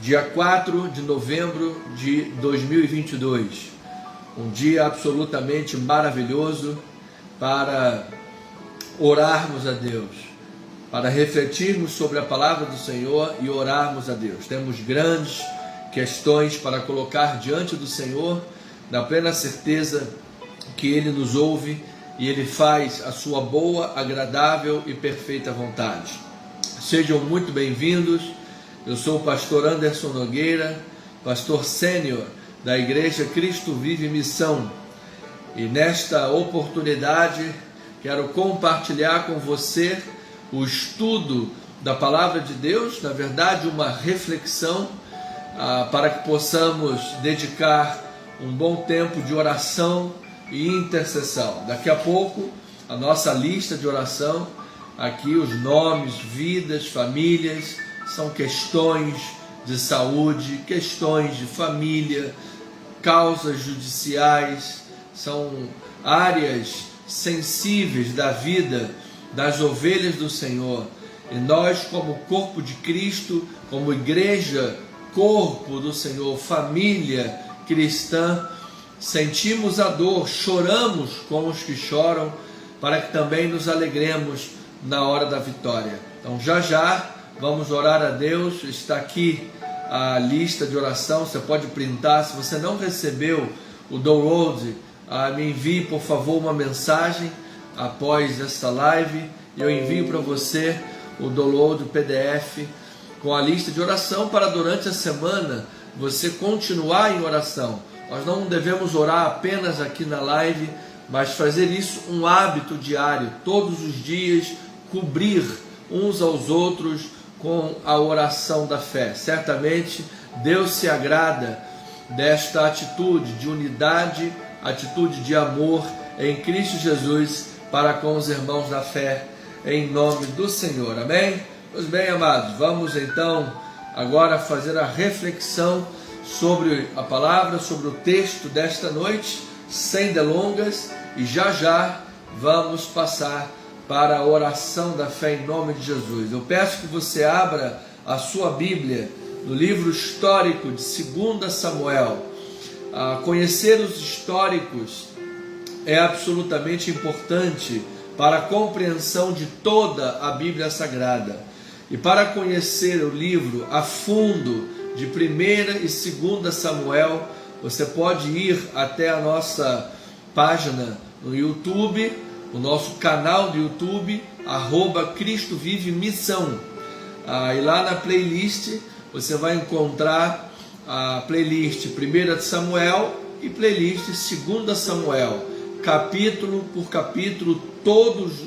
dia 4 de novembro de 2022. Um dia absolutamente maravilhoso para orarmos a Deus, para refletirmos sobre a palavra do Senhor e orarmos a Deus. Temos grandes questões para colocar diante do Senhor, na plena certeza que Ele nos ouve e Ele faz a sua boa, agradável e perfeita vontade. Sejam muito bem-vindos. Eu sou o pastor Anderson Nogueira, pastor sênior da Igreja Cristo Vive Missão. E nesta oportunidade quero compartilhar com você o estudo da Palavra de Deus, na verdade uma reflexão, para que possamos dedicar um bom tempo de oração e intercessão. Daqui a pouco a nossa lista de oração, aqui os nomes, vidas, famílias, são questões de saúde, questões de família, causas judiciais, são áreas sensíveis da vida das ovelhas do Senhor. E nós, como corpo de Cristo, como igreja, corpo do Senhor, família cristã, sentimos a dor, choramos com os que choram, para que também nos alegremos na hora da vitória. Então já vamos orar a Deus. Está aqui a lista de oração, você pode printar. Se você não recebeu o download, me envie por favor uma mensagem após esta live, e eu envio para você o download, o PDF com a lista de oração, para durante a semana você continuar em oração. Nós não devemos orar apenas aqui na live, mas fazer isso um hábito diário, todos os dias, cobrir uns aos outros com a oração da fé. Certamente Deus se agrada desta atitude de unidade, atitude de amor em Cristo Jesus para com os irmãos da fé, em nome do Senhor. Amém? Pois bem, amados, vamos então agora fazer a reflexão sobre a palavra, sobre o texto desta noite, sem delongas, e já vamos passar para a oração da fé em nome de Jesus. Eu peço que você abra a sua Bíblia no livro histórico de 2 Samuel. Conhecer os históricos é absolutamente importante para a compreensão de toda a Bíblia Sagrada. E para conhecer o livro a fundo de 1 e 2 Samuel, você pode ir até a nossa página no YouTube, o nosso canal do YouTube, Cristo Vive Missão. E lá na playlist você vai encontrar a playlist 1 Samuel e playlist 2 Samuel, capítulo por capítulo, todos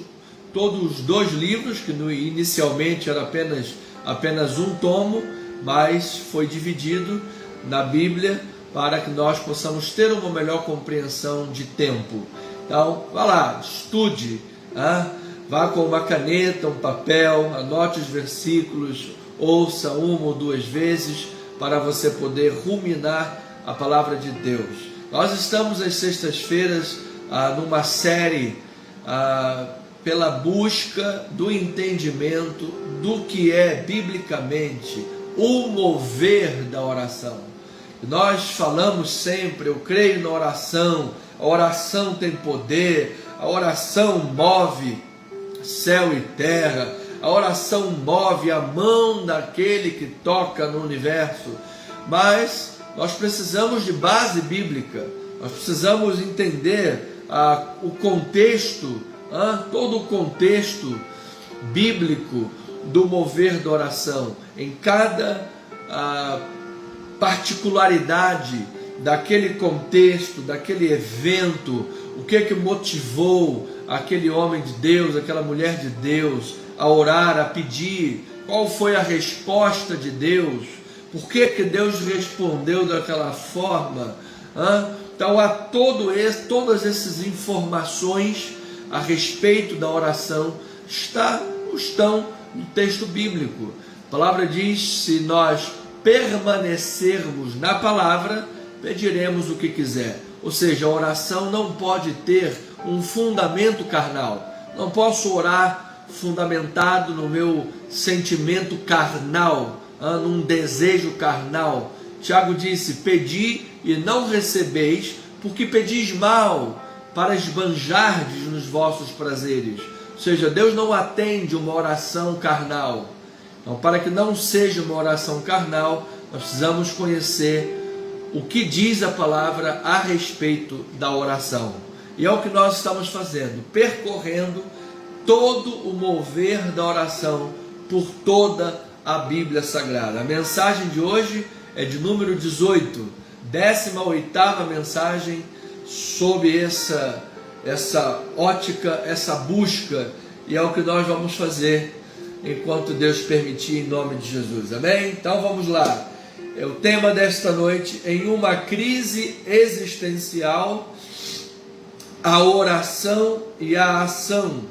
os dois livros, que inicialmente era apenas um tomo, mas foi dividido na Bíblia para que nós possamos ter uma melhor compreensão de tempo. Então, vá lá, estude, vá com uma caneta, um papel, anote os versículos, ouça uma ou duas vezes, para você poder ruminar a palavra de Deus. Nós estamos às sextas-feiras numa série pela busca do entendimento do que é biblicamente o mover da oração. Nós falamos sempre, eu creio na oração, a oração tem poder, a oração move céu e terra, a oração move a mão daquele que toca no universo. Mas nós precisamos de base bíblica, nós precisamos entender o contexto, todo o contexto bíblico do mover da oração, em cada particularidade daquele contexto, daquele evento, o que motivou aquele homem de Deus, aquela mulher de Deus a orar, a pedir, qual foi a resposta de Deus, por que Deus respondeu daquela forma. Então todas essas informações a respeito da oração estão no texto bíblico. A palavra diz: se nós permanecermos na palavra, pediremos o que quiser. Ou seja, a oração não pode ter um fundamento carnal. Não posso orar fundamentado no meu sentimento carnal, num desejo carnal. Tiago disse: pedi e não recebeis, porque pedis mal, para esbanjardes nos vossos prazeres. Ou seja, Deus não atende uma oração carnal. Então, para que não seja uma oração carnal, nós precisamos conhecer o que diz a palavra a respeito da oração. E é o que nós estamos fazendo, percorrendo todo o mover da oração por toda a Bíblia Sagrada. A mensagem de hoje é de número 18, 18ª mensagem sob essa ótica, essa busca, e é o que nós vamos fazer enquanto Deus permitir, em nome de Jesus. Amém? Então vamos lá. É o tema desta noite: em uma crise existencial, a oração e a ação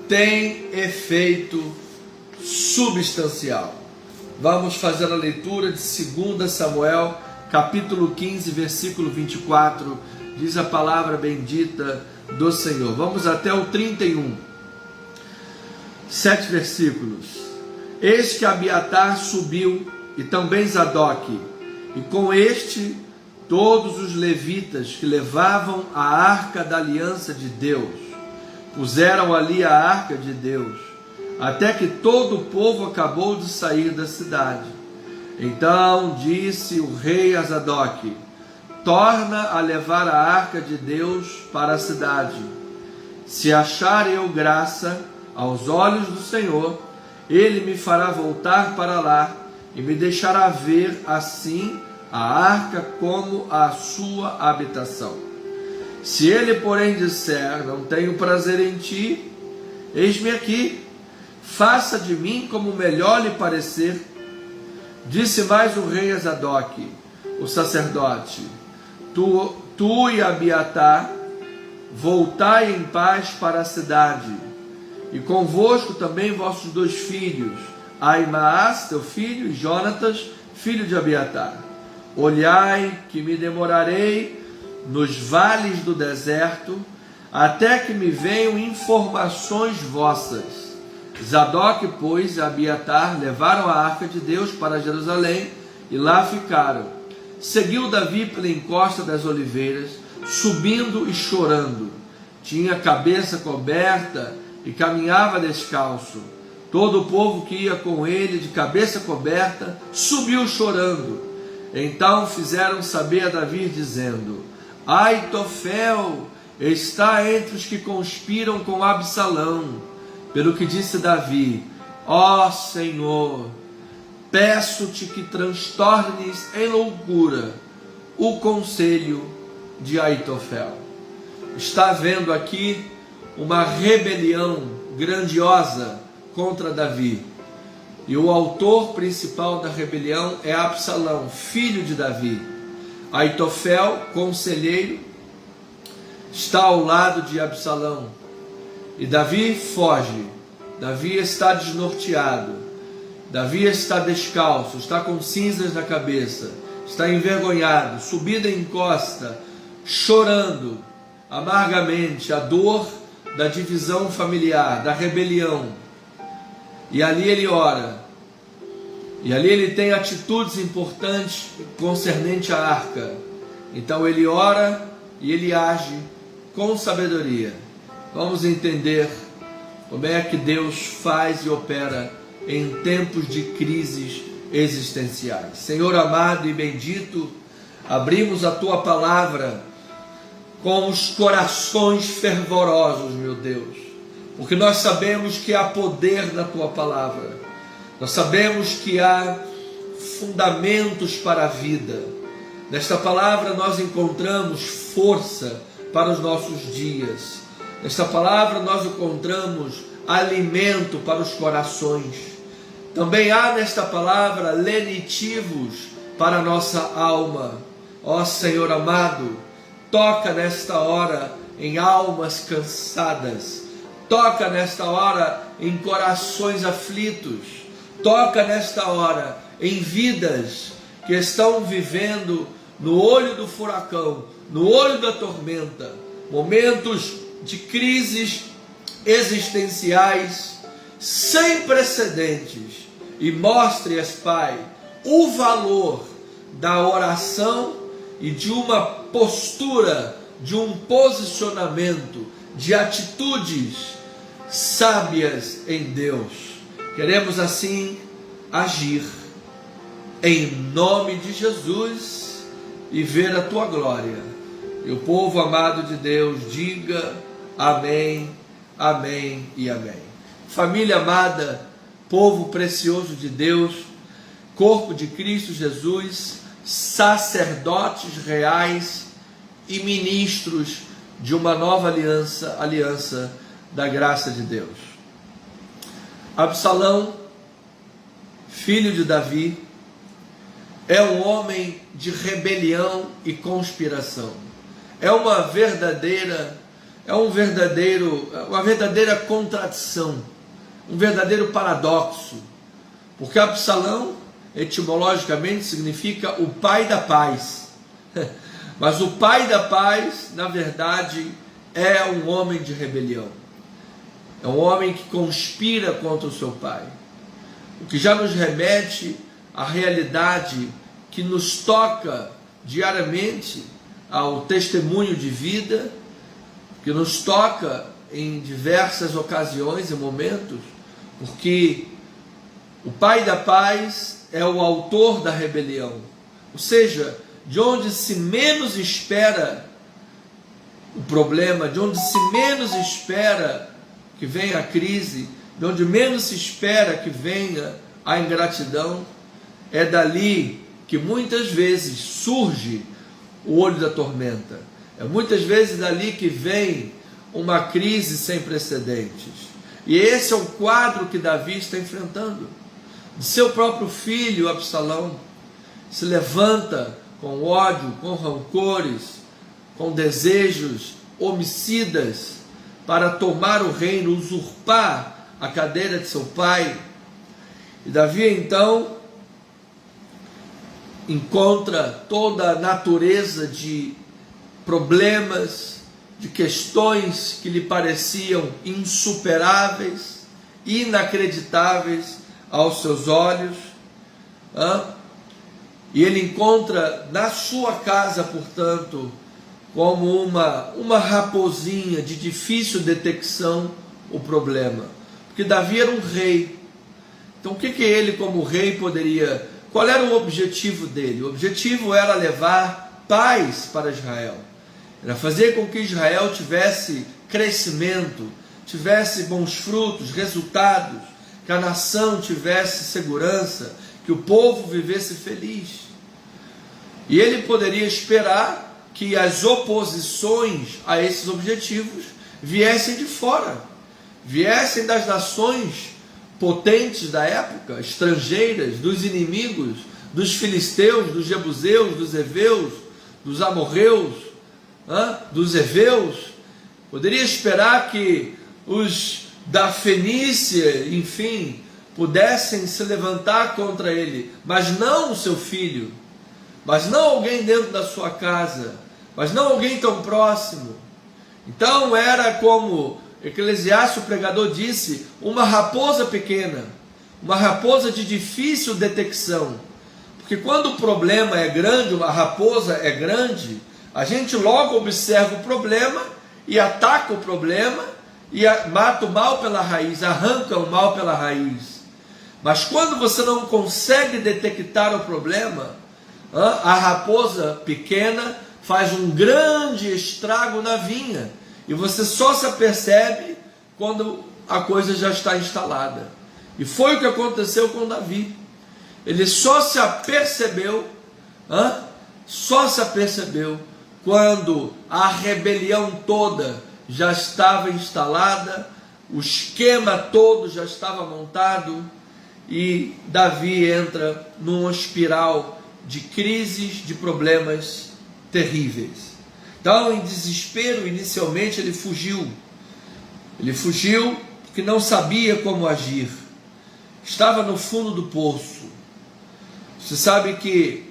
têm efeito substancial. Vamos fazer a leitura de 2 Samuel, capítulo 15, versículo 24, diz a palavra bendita do Senhor. Vamos até o 31, 7 versículos. Eis que Abiatar subiu, e também Zadok, e com este todos os levitas que levavam a arca da aliança de Deus, puseram ali a arca de Deus, até que todo o povo acabou de sair da cidade. Então disse o rei a Zadok: torna a levar a arca de Deus para a cidade. Se achar eu graça aos olhos do Senhor, ele me fará voltar para lá e me deixará ver assim a arca como a sua habitação. Se ele, porém, disser: não tenho prazer em ti, eis-me aqui, faça de mim como melhor lhe parecer. Disse mais o rei a Zadok, o sacerdote: tu e Abiatar, voltai em paz para a cidade, e convosco também vossos 2 filhos, Aimaas, teu filho, e Jonatas, filho de Abiatar. Olhai que me demorarei nos vales do deserto, até que me venham informações vossas. Zadok, pois, e Abiatar levaram a arca de Deus para Jerusalém, e lá ficaram. Seguiu Davi pela encosta das oliveiras, subindo e chorando. Tinha a cabeça coberta e caminhava descalço. Todo o povo que ia com ele, de cabeça coberta, subiu chorando. Então fizeram saber a Davi, dizendo: Aitofel está entre os que conspiram com Absalão. Pelo que disse Davi: ó Senhor, peço-te que transtornes em loucura o conselho de Aitofel. Está havendo aqui uma rebelião grandiosa contra Davi. E o autor principal da rebelião é Absalão, filho de Davi. Aitofel, conselheiro, está ao lado de Absalão. E Davi foge. Davi está desnorteado. Davi está descalço, está com cinzas na cabeça, está envergonhado, subido em encosta, chorando amargamente a dor da divisão familiar, da rebelião. E ali ele ora, e ali ele tem atitudes importantes concernente à arca. Então ele ora e ele age com sabedoria. Vamos entender como é que Deus faz e opera em tempos de crises existenciais. Senhor amado e bendito, abrimos a Tua palavra com os corações fervorosos, meu Deus, porque nós sabemos que há poder na Tua palavra, nós sabemos que há fundamentos para a vida. Nesta palavra nós encontramos força para os nossos dias. Nesta palavra nós encontramos alimento para os corações. Também há nesta palavra lenitivos para a nossa alma. Ó Senhor amado, toca nesta hora em almas cansadas, toca nesta hora em corações aflitos, toca nesta hora em vidas que estão vivendo no olho do furacão, no olho da tormenta, momentos de crises existenciais sem precedentes e mostre-as, Pai, o valor da oração e de uma postura, de um posicionamento, de atitudes sábias em Deus. Queremos assim agir em nome de Jesus e ver a tua glória. E o povo amado de Deus diga amém, amém e amém. Família amada, povo precioso de Deus, corpo de Cristo Jesus, sacerdotes reais e ministros de uma nova aliança, aliança da graça de Deus. Absalão, filho de Davi, é um homem de rebelião e conspiração. É uma verdadeira contradição, um verdadeiro paradoxo, porque Absalão, etimologicamente, significa o pai da paz, mas o pai da paz, na verdade, é um homem de rebelião, é um homem que conspira contra o seu pai, o que já nos remete à realidade que nos toca diariamente, ao testemunho de vida, que nos toca em diversas ocasiões e momentos, porque o pai da paz é o autor da rebelião, ou seja, de onde se menos espera o problema, de onde se menos espera que venha a crise, de onde menos se espera que venha a ingratidão, é dali que muitas vezes surge o olho da tormenta. É muitas vezes dali que vem uma crise sem precedentes. E esse é o quadro que Davi está enfrentando. De seu próprio filho, Absalão, se levanta com ódio, com rancores, com desejos homicidas para tomar o reino, usurpar a cadeira de seu pai. E Davi então encontra toda a natureza de problemas, de questões que lhe pareciam insuperáveis, inacreditáveis aos seus olhos, e ele encontra na sua casa, portanto, como uma raposinha de difícil detecção, o problema, porque Davi era um rei. Então o que ele como rei poderia, qual era o objetivo dele? O objetivo era levar paz para Israel, era fazer com que Israel tivesse crescimento, tivesse bons frutos, resultados, que a nação tivesse segurança, que o povo vivesse feliz. E ele poderia esperar que as oposições a esses objetivos viessem de fora, viessem das nações potentes da época, estrangeiras, dos inimigos, dos filisteus, dos jebuseus, dos heveus, dos amorreus, dos heveus. Poderia esperar que os da Fenícia, enfim, pudessem se levantar contra ele, mas não o seu filho, mas não alguém dentro da sua casa, mas não alguém tão próximo. Então era como Eclesiastes, o pregador, disse, uma raposa pequena, uma raposa de difícil detecção, porque quando o problema é grande, uma raposa é grande, a gente logo observa o problema e ataca o problema e mata o mal pela raiz, arranca o mal pela raiz. Mas quando você não consegue detectar o problema, a raposa pequena faz um grande estrago na vinha, e você só se apercebe quando a coisa já está instalada. E foi o que aconteceu com Davi. Ele só se apercebeu quando a rebelião toda já estava instalada, o esquema todo já estava montado, e Davi entra numa espiral de crises, de problemas terríveis. Então, em desespero, inicialmente ele fugiu. Ele fugiu porque não sabia como agir. Estava no fundo do poço. Você sabe que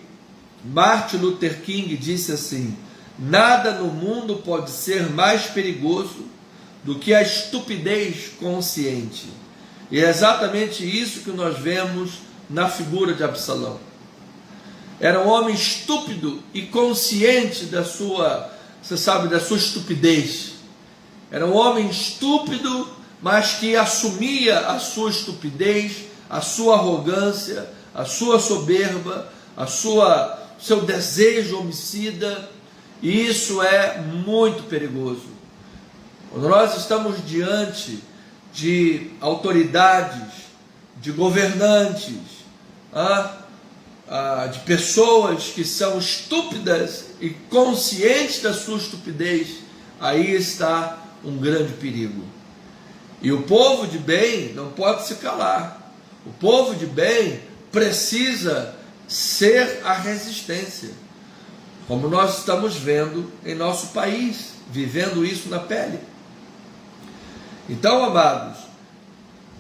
Martin Luther King disse assim: nada no mundo pode ser mais perigoso do que a estupidez consciente. E é exatamente isso que nós vemos na figura de Absalão. Era um homem estúpido e consciente da sua, você sabe, da sua estupidez. Era um homem estúpido, mas que assumia a sua estupidez, a sua arrogância, a sua soberba, seu desejo homicida, e isso é muito perigoso. Quando nós estamos diante de autoridades, de governantes, de pessoas que são estúpidas e conscientes da sua estupidez, aí está um grande perigo. E o povo de bem não pode se calar. O povo de bem precisa ser a resistência, como nós estamos vendo em nosso país, vivendo isso na pele. Então, amados,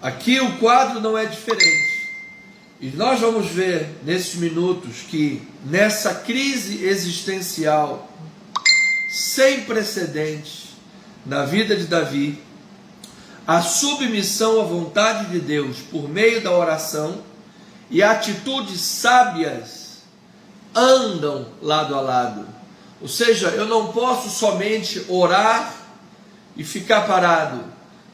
aqui o quadro não é diferente. E nós vamos ver nesses minutos que nessa crise existencial sem precedentes na vida de Davi, a submissão à vontade de Deus por meio da oração e atitudes sábias andam lado a lado. Ou seja, eu não posso somente orar e ficar parado,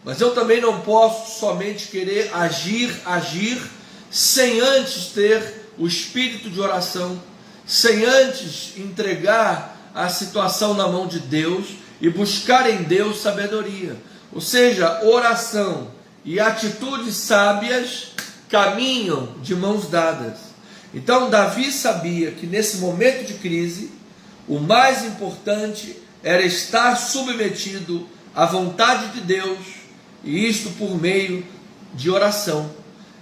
mas eu também não posso somente querer agir sem antes ter o espírito de oração, sem antes entregar a situação na mão de Deus e buscar em Deus sabedoria. Ou seja, oração e atitudes sábias caminham de mãos dadas. Então Davi sabia que nesse momento de crise, o mais importante era estar submetido à vontade de Deus, e isto por meio de oração.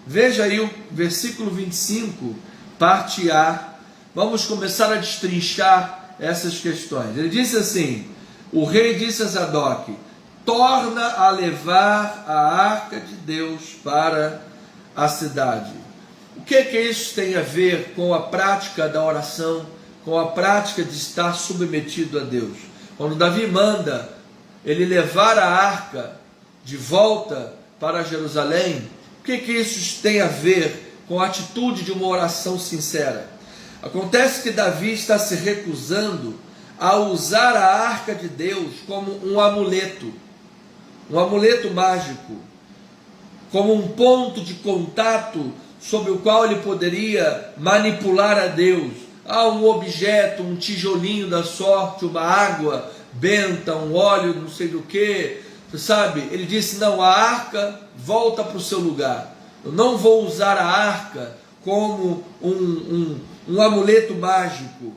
Veja aí o versículo 25, parte A. Vamos começar a destrinchar essas questões. Ele disse assim: o rei disse a Zadok: torna a levar a arca de Deus para a cidade. O que isso tem a ver com a prática da oração, com a prática de estar submetido a Deus? Quando Davi manda ele levar a arca de volta para Jerusalém, o que isso tem a ver com a atitude de uma oração sincera? Acontece que Davi está se recusando a usar a arca de Deus como um amuleto mágico, como um ponto de contato sobre o qual ele poderia manipular a Deus. Um objeto, um tijolinho da sorte, uma água benta, um óleo, não sei do que, você sabe? Ele disse: não, a arca volta para o seu lugar. Eu não vou usar a arca como um amuleto mágico,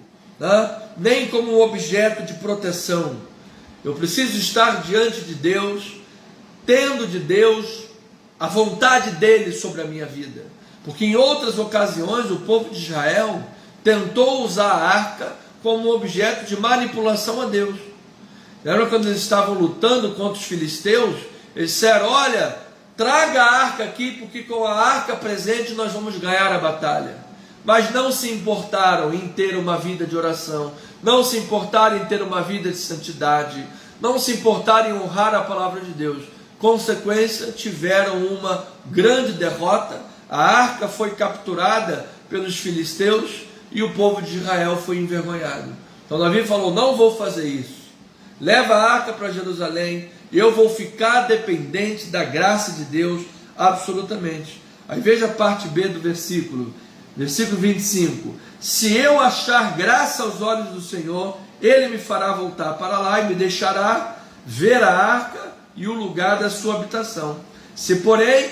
nem como um objeto de proteção. Eu preciso estar diante de Deus, tendo de Deus a vontade dele sobre a minha vida. Porque em outras ocasiões o povo de Israel tentou usar a arca como objeto de manipulação a Deus. Lembra quando eles estavam lutando contra os filisteus? Eles disseram: olha, traga a arca aqui, porque com a arca presente nós vamos ganhar a batalha. Mas não se importaram em ter uma vida de oração, não se importaram em ter uma vida de santidade, não se importaram em honrar a palavra de Deus. Consequência, tiveram uma grande derrota. A arca foi capturada pelos filisteus e o povo de Israel foi envergonhado. Então Davi falou: não vou fazer isso. Leva a arca para Jerusalém, e eu vou ficar dependente da graça de Deus absolutamente. Aí veja a parte B do versículo 25: se eu achar graça aos olhos do Senhor, ele me fará voltar para lá e me deixará ver a arca e o lugar da sua habitação. Se porém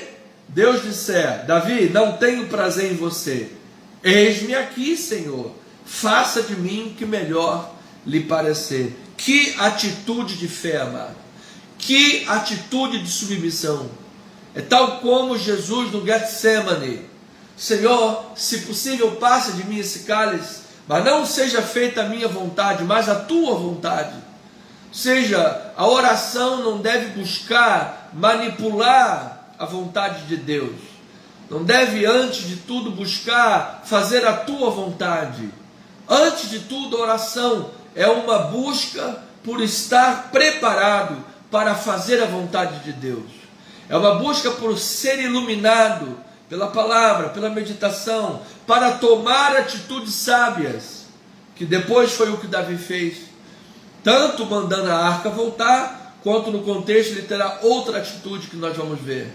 Deus disser: Davi, não tenho prazer em você, eis-me aqui, Senhor, faça de mim o que melhor lhe parecer. Que atitude de fé, amado! Que atitude de submissão! É tal como Jesus no Getsemane: Senhor, se possível, passe de mim esse cálice, mas não seja feita a minha vontade, mas a tua vontade. Ou seja, a oração não deve buscar manipular a vontade de Deus, não deve antes de tudo buscar fazer a tua vontade. Antes de tudo, a oração é uma busca por estar preparado para fazer a vontade de Deus. é uma busca por ser iluminado pela palavra, pela meditação, para tomar atitudes sábias, que depois foi o que Davi fez, tanto mandando a arca voltar, quanto no contexto ele terá outra atitude que nós vamos ver.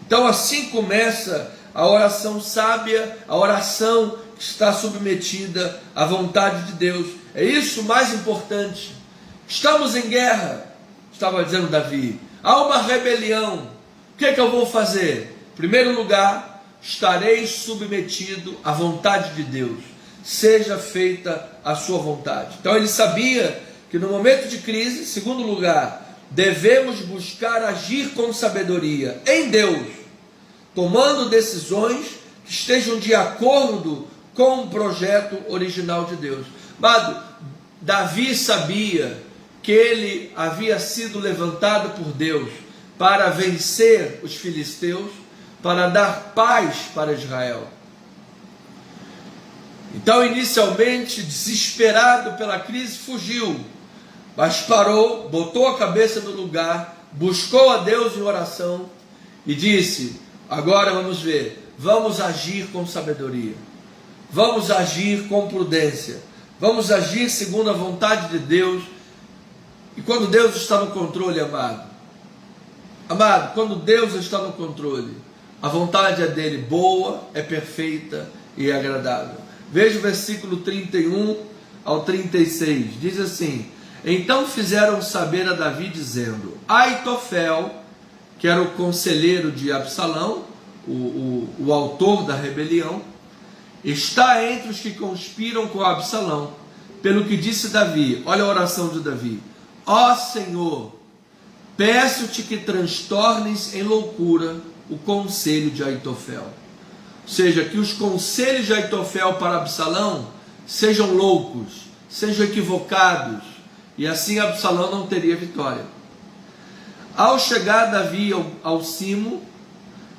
Então assim começa a oração sábia, a oração que está submetida à vontade de Deus. É isso o mais importante. Estamos em guerra, estava dizendo Davi, há uma rebelião, o que é que eu vou fazer? Em primeiro lugar, estarei submetido à vontade de Deus, seja feita a sua vontade. Então ele sabia que no momento de crise, em segundo lugar, devemos buscar agir com sabedoria em Deus, tomando decisões que estejam de acordo com o projeto original de Deus. Amado, Davi sabia que ele havia sido levantado por Deus para vencer os filisteus, para dar paz para Israel. Então, inicialmente, desesperado pela crise, fugiu, mas parou, botou a cabeça no lugar, buscou a Deus em oração e disse: agora vamos ver, vamos agir com sabedoria, vamos agir com prudência, vamos agir segundo a vontade de Deus. E quando Deus está no controle, amado, quando Deus está no controle, a vontade é dele boa, é perfeita e é agradável. Veja o versículo 31 ao 36, diz assim: então fizeram saber a Davi, dizendo: Aitofel, que era o conselheiro de Absalão, o autor da rebelião, está entre os que conspiram com Absalão, pelo que disse Davi. Olha a oração de Davi: ó Senhor, peço-te que transtornes em loucura o conselho de Aitofel. Ou seja, que os conselhos de Aitofel para Absalão sejam loucos, sejam equivocados, e assim Absalão não teria vitória. Ao chegar Davi ao cimo,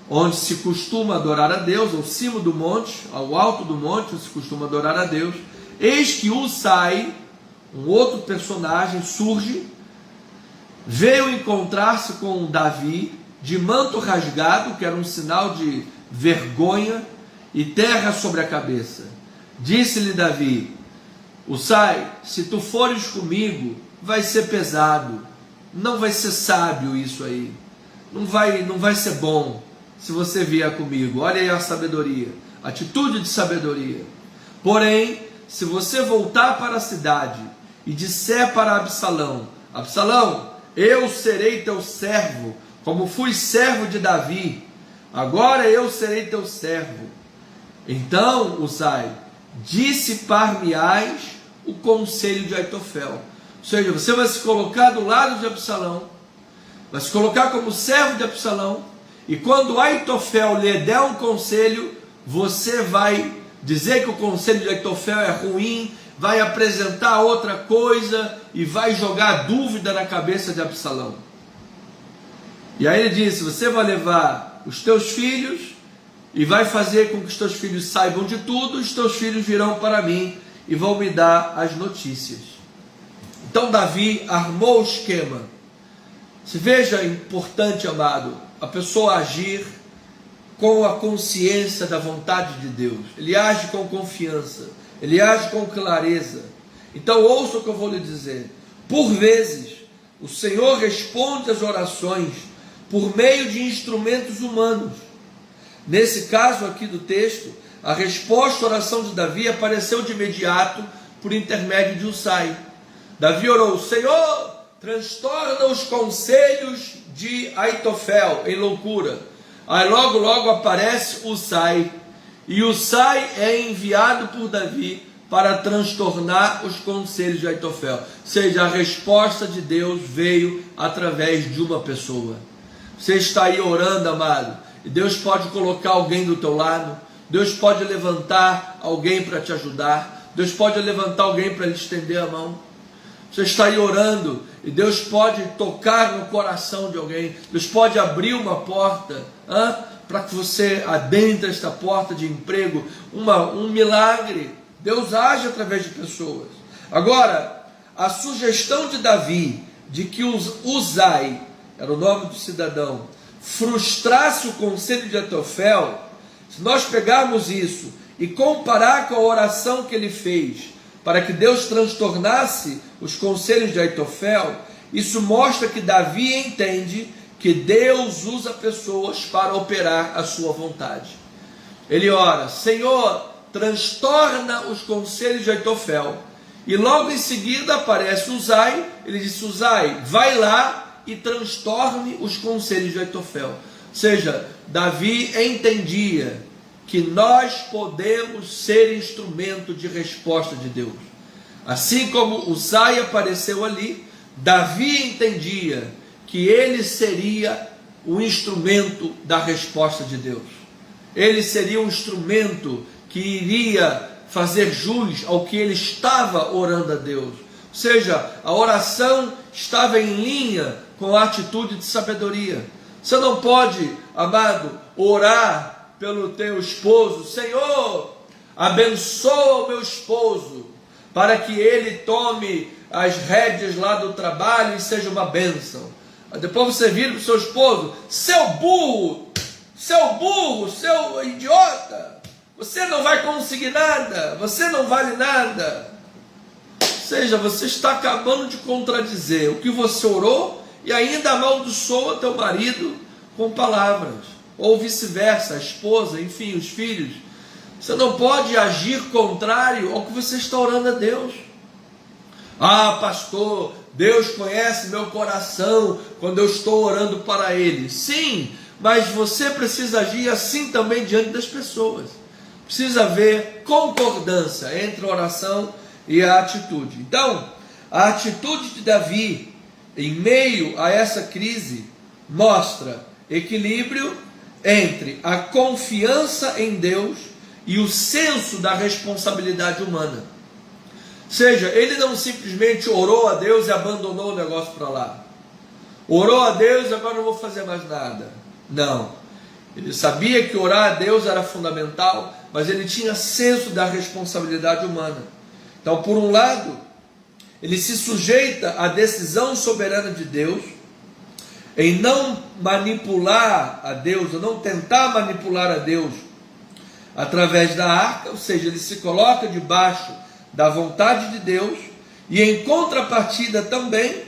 onde se costuma adorar a Deus, ao cimo do monte, ao alto do monte, onde se costuma adorar a Deus, eis que Usai, um outro personagem, surge, veio encontrar-se com Davi, de manto rasgado, que era um sinal de vergonha, e terra sobre a cabeça. Disse-lhe Davi: Usai, se tu fores comigo, vai ser pesado, não vai ser sábio isso aí, não vai ser bom se você vier comigo. Olha aí a sabedoria, atitude de sabedoria. Porém, se você voltar para a cidade e disser para Absalão: Absalão, eu serei teu servo, como fui servo de Davi, agora eu serei teu servo. Então, Usai, dissipar-me-ás o conselho de Aitofel. Ou seja, você vai se colocar do lado de Absalão, vai se colocar como servo de Absalão, e quando Aitofel lhe der um conselho, você vai dizer que o conselho de Aitofel é ruim, vai apresentar outra coisa e vai jogar dúvida na cabeça de Absalão. E aí ele disse: você vai levar os teus filhos e vai fazer com que os teus filhos saibam de tudo, os teus filhos virão para mim e vão me dar as notícias. Então Davi armou o esquema. Se veja, importante, amado, a pessoa agir com a consciência da vontade de Deus. Ele age com confiança, ele age com clareza. Então ouça o que eu vou lhe dizer. Por vezes, o Senhor responde às orações por meio de instrumentos humanos. Nesse caso aqui do texto, a resposta à oração de Davi apareceu de imediato por intermédio de Usai. Davi orou: Senhor, transtorna os conselhos de Aitofel em loucura. Aí logo aparece Usai, e Usai é enviado por Davi para transtornar os conselhos de Aitofel. Ou seja, a resposta de Deus veio através de uma pessoa. Você está aí orando, amado, e Deus pode colocar alguém do teu lado, Deus pode levantar alguém para te ajudar, Deus pode levantar alguém para lhe estender a mão. Você está aí orando e Deus pode tocar no coração de alguém, Deus pode abrir uma porta para que você adentre esta porta de emprego, um milagre. Deus age através de pessoas. Agora, a sugestão de Davi de que Usai, era o nome do cidadão, frustrasse o conselho de Aitofel, se nós pegarmos isso e comparar com a oração que ele fez para que Deus transtornasse os conselhos de Aitofel, isso mostra que Davi entende que Deus usa pessoas para operar a sua vontade. Ele ora: Senhor, transtorna os conselhos de Aitofel. E logo em seguida aparece Uzai. Ele disse: Uzai, vai lá e transtorne os conselhos de Aitofel. Ou seja, Davi entendia que nós podemos ser instrumento de resposta de Deus. Assim como Uzai apareceu ali, Davi entendia que ele seria o instrumento da resposta de Deus. Ele seria um instrumento que iria fazer jus ao que ele estava orando a Deus. Ou seja, a oração estava em linha com a atitude de sabedoria. Você não pode, amado, orar pelo teu esposo: Senhor, abençoa o meu esposo, para que ele tome as rédeas lá do trabalho e seja uma bênção. Depois você vira para o seu esposo: seu burro, seu idiota, você não vai conseguir nada, você não vale nada. Ou seja, você está acabando de contradizer o que você orou e ainda amaldiçoa teu marido com palavras. Ou vice-versa, a esposa, enfim, os filhos. Você não pode agir contrário ao que você está orando a Deus. Ah, pastor, Deus conhece meu coração quando eu estou orando para Ele. Sim, mas você precisa agir assim também diante das pessoas. Precisa haver concordância entre a oração e a atitude. Então, a atitude de Davi, em meio a essa crise, mostra equilíbrio entre a confiança em Deus e o senso da responsabilidade humana. Ou seja, ele não simplesmente orou a Deus e abandonou o negócio para lá. Orou a Deus e agora não vou fazer mais nada. Não. Ele sabia que orar a Deus era fundamental, mas ele tinha senso da responsabilidade humana. Então, por um lado, ele se sujeita à decisão soberana de Deus, em não manipular a Deus, ou não tentar manipular a Deus através da arca, ou seja, ele se coloca debaixo da vontade de Deus, e em contrapartida também,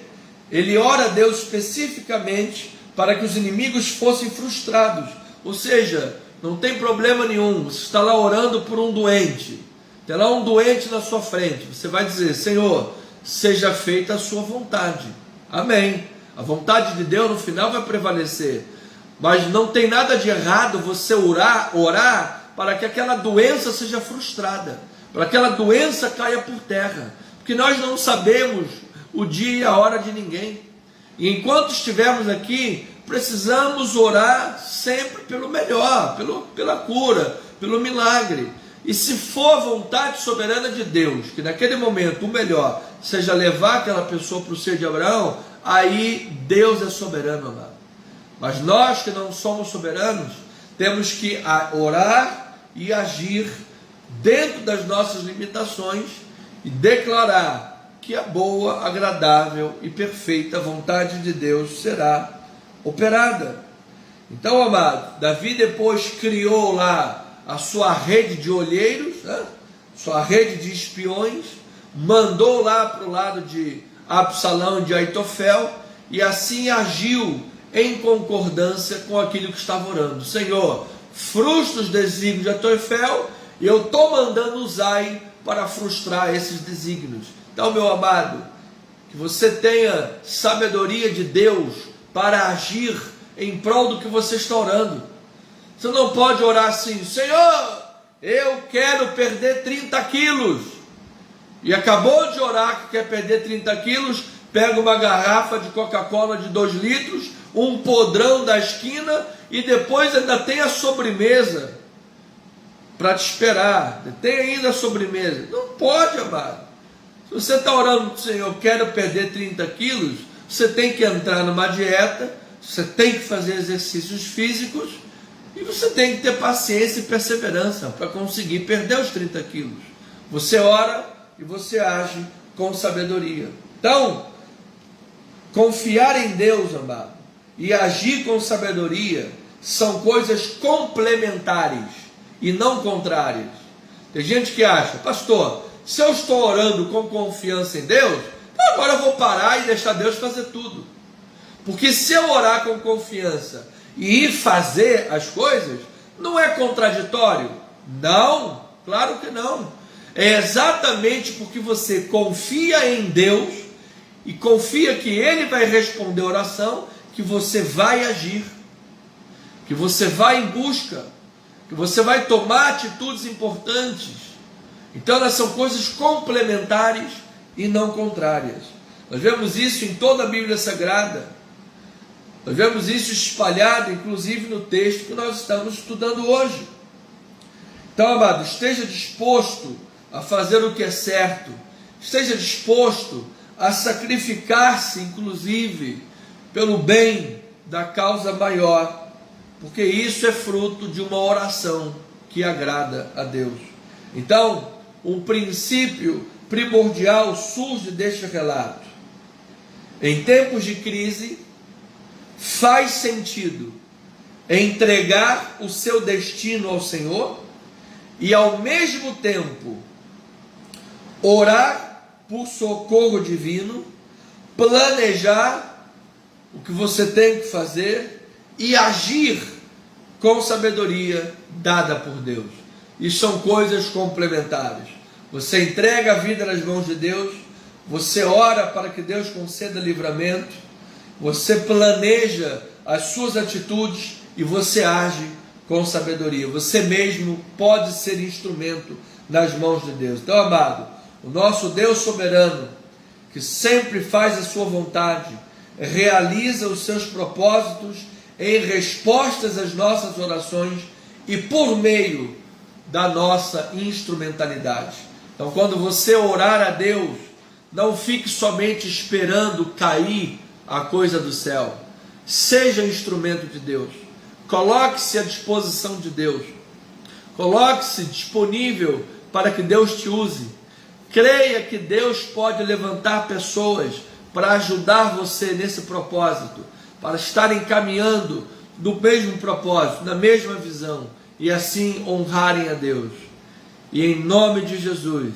ele ora a Deus especificamente para que os inimigos fossem frustrados. Ou seja, não tem problema nenhum, você está lá orando por um doente, tem lá um doente na sua frente, você vai dizer: Senhor, seja feita a sua vontade. Amém. A vontade de Deus no final vai prevalecer. Mas não tem nada de errado você orar para que aquela doença seja frustrada, para que aquela doença caia por terra, porque nós não sabemos o dia e a hora de ninguém. E enquanto estivermos aqui, precisamos orar sempre pelo melhor, pela cura, pelo milagre. E se for a vontade soberana de Deus, que naquele momento o melhor seja levar aquela pessoa para o seio de Abraão, aí Deus é soberano, amado. Mas nós que não somos soberanos, temos que orar e agir dentro das nossas limitações e declarar que a boa, agradável e perfeita vontade de Deus será operada. Então, amado, Davi depois criou lá a sua rede de olheiros, sua rede de espiões, mandou lá para o lado de Absalão, de Aitofel, e assim agiu em concordância com aquilo que estava orando. Senhor, frustra os desígnios de Aitofel, e eu estou mandando Uzai para frustrar esses desígnios. Então, meu amado, que você tenha sabedoria de Deus para agir em prol do que você está orando. Você não pode orar assim: Senhor, eu quero perder 30 quilos. E acabou de orar que quer perder 30 quilos, pega uma garrafa de Coca-Cola de 2 litros, um podrão da esquina, e depois ainda tem a sobremesa para te esperar. Tem ainda a sobremesa. Não pode, amado. Se você está orando: Senhor, eu quero perder 30 quilos, você tem que entrar numa dieta, você tem que fazer exercícios físicos, e você tem que ter paciência e perseverança para conseguir perder os 30 quilos. Você ora e você age com sabedoria. Então, confiar em Deus, amado, e agir com sabedoria são coisas complementares e não contrárias. Tem gente que acha, pastor, se eu estou orando com confiança em Deus, agora eu vou parar e deixar Deus fazer tudo. Porque se eu orar com confiança e ir fazer as coisas, não é contraditório? Não, claro que não. É exatamente porque você confia em Deus e confia que Ele vai responder a oração, que você vai agir, que você vai em busca, que você vai tomar atitudes importantes. Então elas são coisas complementares e não contrárias. Nós vemos isso em toda a Bíblia Sagrada. Nós vemos isso espalhado, inclusive no texto que nós estamos estudando hoje. Então, amado, esteja disposto a fazer o que é certo, esteja disposto a sacrificar-se, inclusive, pelo bem da causa maior, porque isso é fruto de uma oração que agrada a Deus. Então, um princípio primordial surge deste relato. Em tempos de crise, faz sentido entregar o seu destino ao Senhor e, ao mesmo tempo, orar por socorro divino, planejar o que você tem que fazer e agir com sabedoria dada por Deus. Isso são coisas complementares. Você entrega a vida nas mãos de Deus, você ora para que Deus conceda livramento, você planeja as suas atitudes e você age com sabedoria. Você mesmo pode ser instrumento nas mãos de Deus. Então, amado, o nosso Deus soberano, que sempre faz a sua vontade, realiza os seus propósitos em respostas às nossas orações e por meio da nossa instrumentalidade. Então, quando você orar a Deus, não fique somente esperando cair a coisa do céu. Seja instrumento de Deus. Coloque-se à disposição de Deus. Coloque-se disponível para que Deus te use. Creia que Deus pode levantar pessoas para ajudar você nesse propósito, para estarem caminhando no mesmo propósito, na mesma visão, e assim honrarem a Deus. E em nome de Jesus,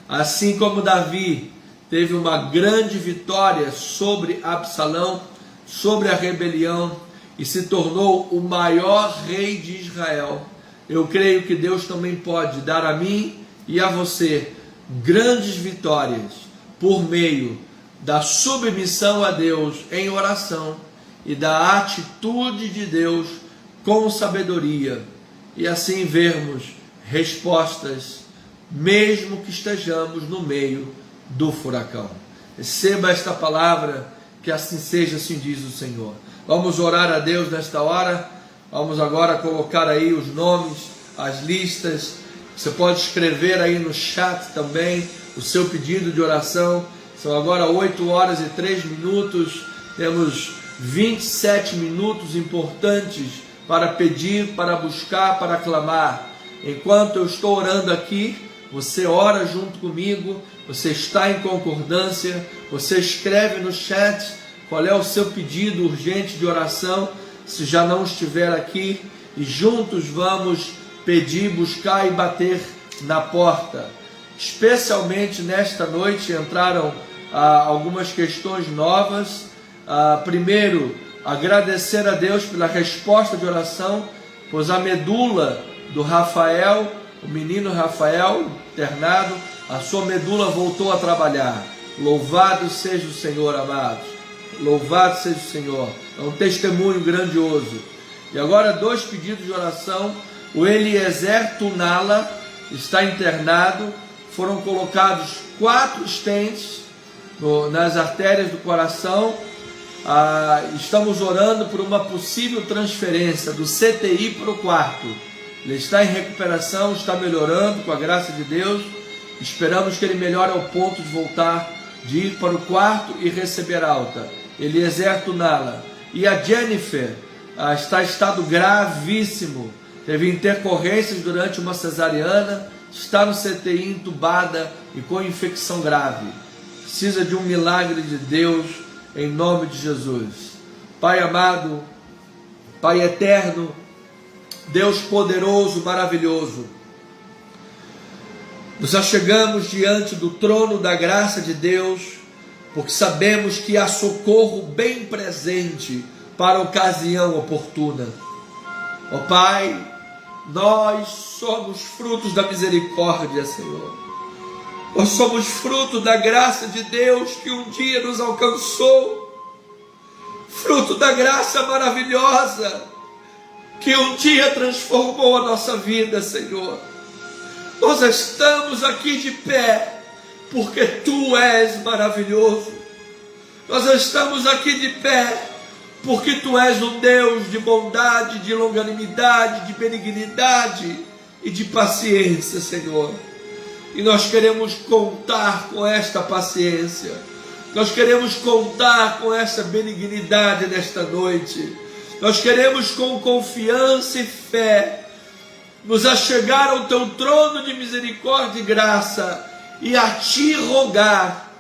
assim como Davi teve uma grande vitória sobre Absalão, sobre a rebelião, e se tornou o maior rei de Israel, eu creio que Deus também pode dar a mim e a você grandes vitórias por meio da submissão a Deus em oração e da atitude de Deus com sabedoria, e assim vermos respostas, mesmo que estejamos no meio do furacão. Receba esta palavra, que assim seja, assim diz o Senhor. Vamos orar a Deus nesta hora. Vamos agora colocar aí os nomes, as listas. Você pode escrever aí no chat também o seu pedido de oração. São agora 8h03. Temos 27 minutos importantes para pedir, para buscar, para clamar. Enquanto eu estou orando aqui, você ora junto comigo, você está em concordância, você escreve no chat qual é o seu pedido urgente de oração, se já não estiver aqui, e juntos vamos pedir, buscar e bater na porta. Especialmente nesta noite entraram algumas questões novas. Primeiro, agradecer a Deus pela resposta de oração, pois a medula do Rafael, o menino Rafael, internado, a sua medula voltou a trabalhar. Louvado seja o Senhor, amados. Louvado seja o Senhor. É um testemunho grandioso. E agora 2 pedidos de oração. O Eliezer Tunala está internado. Foram colocados 4 stents nas artérias do coração. Estamos orando por uma possível transferência do CTI para o quarto. Ele está em recuperação, está melhorando com a graça de Deus. Esperamos que ele melhore ao ponto de voltar, de ir para o quarto e receber alta. Eliezer Tunala. E a Jennifer está em estado gravíssimo. Teve intercorrências durante uma cesariana, está no CTI entubada e com infecção grave. Precisa de um milagre de Deus em nome de Jesus. Pai amado, Pai eterno, Deus poderoso, maravilhoso, nos achegamos diante do trono da graça de Deus, porque sabemos que há socorro bem presente para a ocasião oportuna. Ó Pai, nós somos frutos da misericórdia, Senhor. Nós somos fruto da graça de Deus que um dia nos alcançou, fruto da graça maravilhosa que um dia transformou a nossa vida, Senhor. Nós estamos aqui de pé porque Tu és maravilhoso. Nós estamos aqui de pé porque Tu és um Deus de bondade, de longanimidade, de benignidade e de paciência, Senhor. E nós queremos contar com esta paciência, nós queremos contar com essa benignidade nesta noite. Nós queremos com confiança e fé nos achegar ao Teu trono de misericórdia e graça e a Ti rogar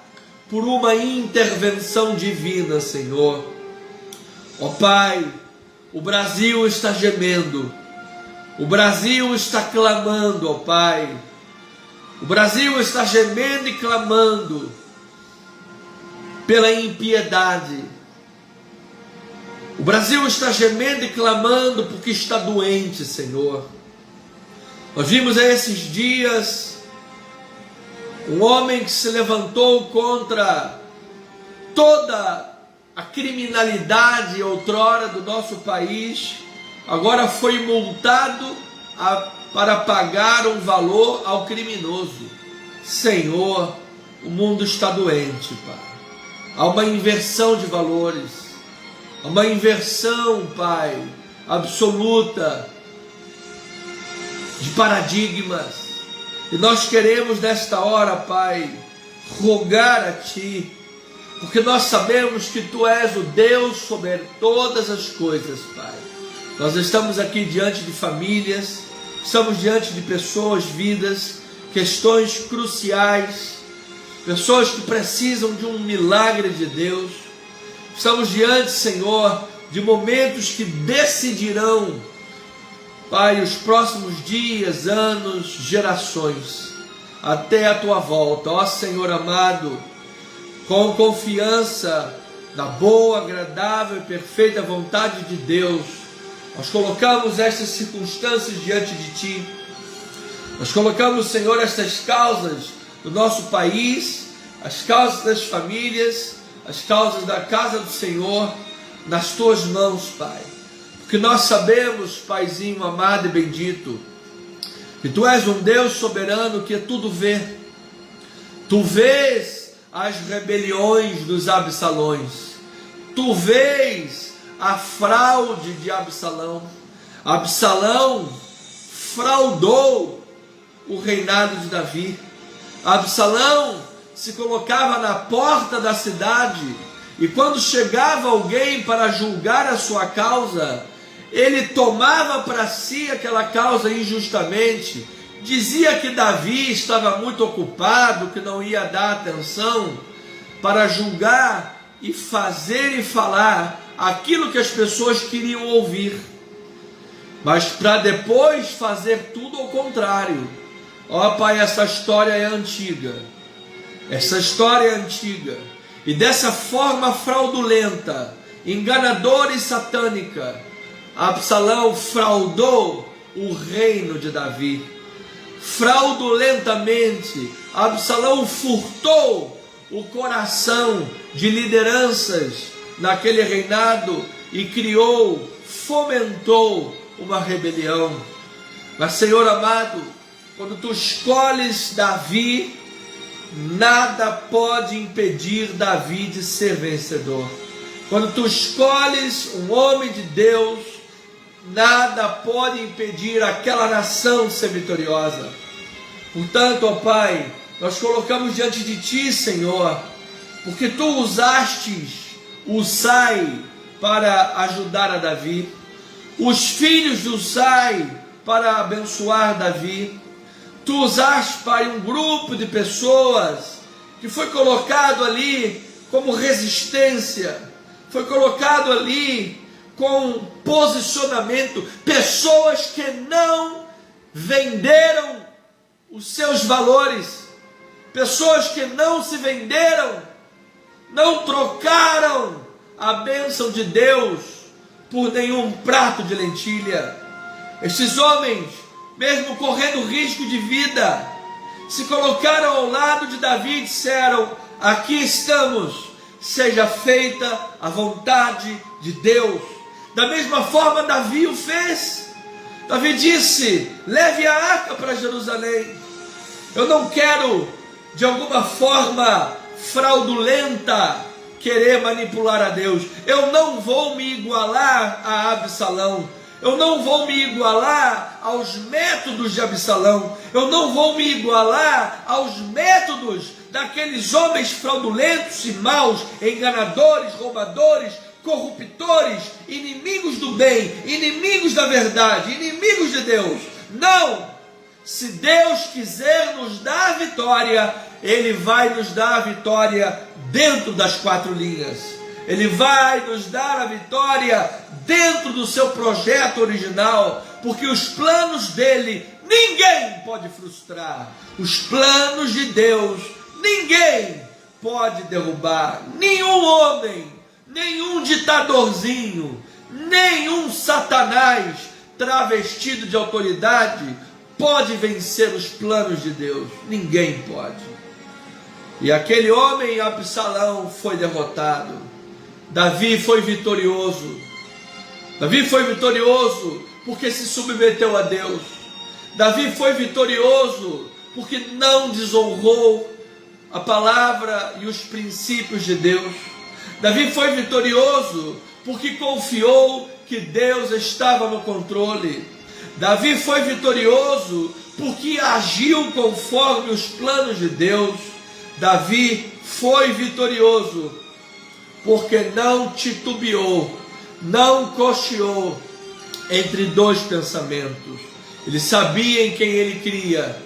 por uma intervenção divina, Senhor. Ó Pai, o Brasil está gemendo, o Brasil está clamando, ó Pai. O Brasil está gemendo e clamando pela impiedade. O Brasil está gemendo e clamando porque está doente, Senhor. Nós vimos a esses dias um homem que se levantou contra toda a criminalidade outrora do nosso país, agora foi multado para pagar um valor ao criminoso. Senhor, o mundo está doente, Pai. Há uma inversão de valores, há uma inversão, Pai, absoluta de paradigmas. E nós queremos nesta hora, Pai, rogar a Ti, porque nós sabemos que Tu és o Deus sobre todas as coisas, Pai. Nós estamos aqui diante de famílias, estamos diante de pessoas, vidas, questões cruciais, pessoas que precisam de um milagre de Deus. Estamos diante, Senhor, de momentos que decidirão, Pai, os próximos dias, anos, gerações, até a Tua volta. Ó Senhor amado, com confiança na boa, agradável e perfeita vontade de Deus, nós colocamos estas circunstâncias diante de Ti. Nós colocamos, Senhor, estas causas do nosso país, as causas das famílias, as causas da casa do Senhor, nas Tuas mãos, Pai. Porque nós sabemos, Paizinho amado e bendito, que Tu és um Deus soberano que tudo vê. Tu vês as rebeliões dos Absalões. Tu vês a fraude de Absalão. Absalão fraudou o reinado de Davi. Absalão se colocava na porta da cidade e quando chegava alguém para julgar a sua causa, ele tomava para si aquela causa injustamente, dizia que Davi estava muito ocupado, que não ia dar atenção para julgar e fazer e falar aquilo que as pessoas queriam ouvir, mas para depois fazer tudo ao contrário. Ó Pai, essa história é antiga, essa história é antiga, e dessa forma fraudulenta, enganadora e satânica, Absalão fraudou o reino de Davi. Fraudulentamente, Absalão furtou o coração de lideranças naquele reinado e criou, fomentou uma rebelião. Mas, Senhor amado, quando Tu escolhes Davi, nada pode impedir Davi de ser vencedor. Quando Tu escolhes um homem de Deus, nada pode impedir aquela nação de ser vitoriosa. Portanto, ó Pai, nós colocamos diante de Ti, Senhor, porque Tu usastes Usai para ajudar a Davi, os filhos de Usai para abençoar Davi. Tu usaste, Pai, um grupo de pessoas que foi colocado ali como resistência, foi colocado ali com posicionamento, pessoas que não venderam os seus valores, pessoas que não se venderam, não trocaram a bênção de Deus por nenhum prato de lentilha. Estes homens, mesmo correndo risco de vida, se colocaram ao lado de Davi e disseram: aqui estamos, seja feita a vontade de Deus. Da mesma forma Davi o fez. Davi disse: leve a arca para Jerusalém. Eu não quero de alguma forma fraudulenta querer manipular a Deus. Eu não vou me igualar a Absalão. Eu não vou me igualar aos métodos de Absalão. Eu não vou me igualar aos métodos daqueles homens fraudulentos e maus, enganadores, roubadores, corruptores, inimigos do bem, inimigos da verdade, inimigos de Deus. Não! Se Deus quiser nos dar a vitória, Ele vai nos dar a vitória dentro das quatro linhas. Ele vai nos dar a vitória dentro do seu projeto original, porque os planos dele ninguém pode frustrar. Os planos de Deus ninguém pode derrubar. Nenhum homem, nenhum ditadorzinho, nenhum satanás travestido de autoridade pode vencer os planos de Deus. Ninguém pode. E aquele homem, Absalão, foi derrotado. Davi foi vitorioso. Davi foi vitorioso porque se submeteu a Deus. Davi foi vitorioso porque não desonrou a palavra e os princípios de Deus. Davi foi vitorioso porque confiou que Deus estava no controle. Davi foi vitorioso porque agiu conforme os planos de Deus. Davi foi vitorioso porque não titubeou, não cocheou entre dois pensamentos. Ele sabia em quem ele cria,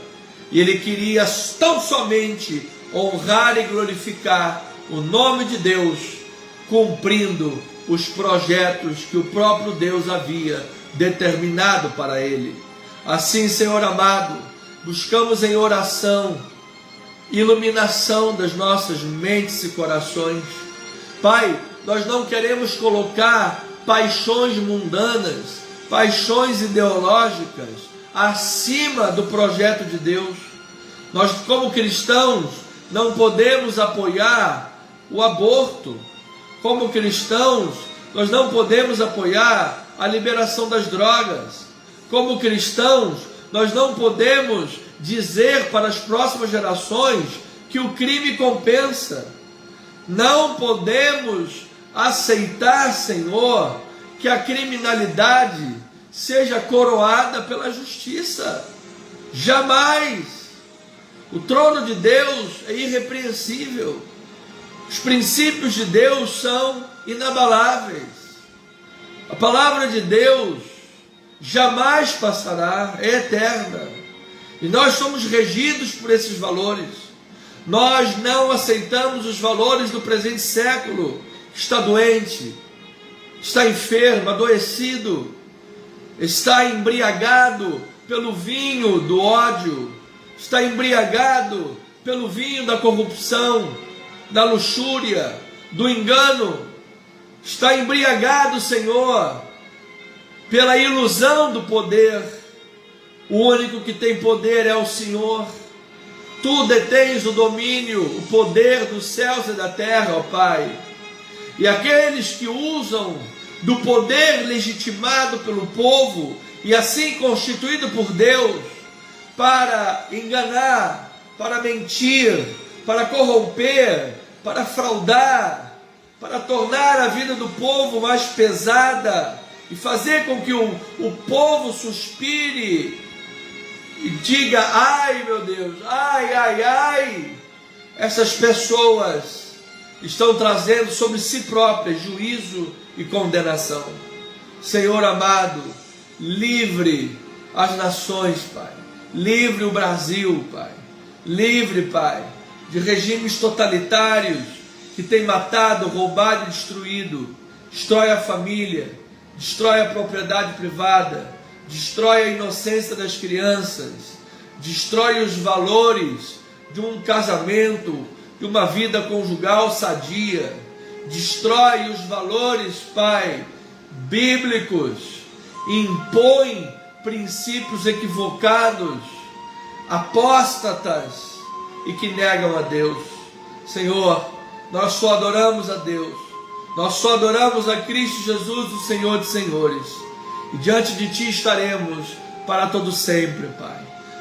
e ele queria tão somente honrar e glorificar o nome de Deus, cumprindo os projetos que o próprio Deus havia determinado para ele. Assim, Senhor amado, buscamos em oração iluminação das nossas mentes e corações. Pai, nós não queremos colocar paixões mundanas, paixões ideológicas acima do projeto de Deus. Nós, como cristãos, não podemos apoiar o aborto. Como cristãos, nós não podemos apoiar a liberação das drogas. Como cristãos, nós não podemos dizer para as próximas gerações que o crime compensa. Não podemos aceitar, Senhor, que a criminalidade seja coroada pela justiça. Jamais. O trono de Deus é irrepreensível. Os princípios de Deus são inabaláveis. A palavra de Deus jamais passará, é eterna. E nós somos regidos por esses valores. Nós não aceitamos os valores do presente século. Está doente, está enfermo, adoecido, está embriagado pelo vinho do ódio, está embriagado pelo vinho da corrupção, da luxúria, do engano, está embriagado, Senhor, pela ilusão do poder. O único que tem poder é o Senhor. Tu detens o domínio, o poder dos céus e da terra, ó Pai. E aqueles que usam do poder legitimado pelo povo e assim constituído por Deus para enganar, para mentir, para corromper, para fraudar, para tornar a vida do povo mais pesada e fazer com que o povo suspire e diga: ai meu Deus, ai, ai, ai. Essas pessoas estão trazendo sobre si próprias juízo e condenação. Senhor amado, livre as nações, Pai. Livre o Brasil, Pai. Livre, Pai, de regimes totalitários que tem matado, roubado e destruído. Destrói a família, destrói a propriedade privada, destrói a inocência das crianças, destrói os valores de um casamento, de uma vida conjugal sadia, destrói os valores, Pai, bíblicos, impõe princípios equivocados, apóstatas e que negam a Deus. Senhor, nós só adoramos a Deus, nós só adoramos a Cristo Jesus, o Senhor dos Senhores, e diante de Ti estaremos para todo sempre, Pai.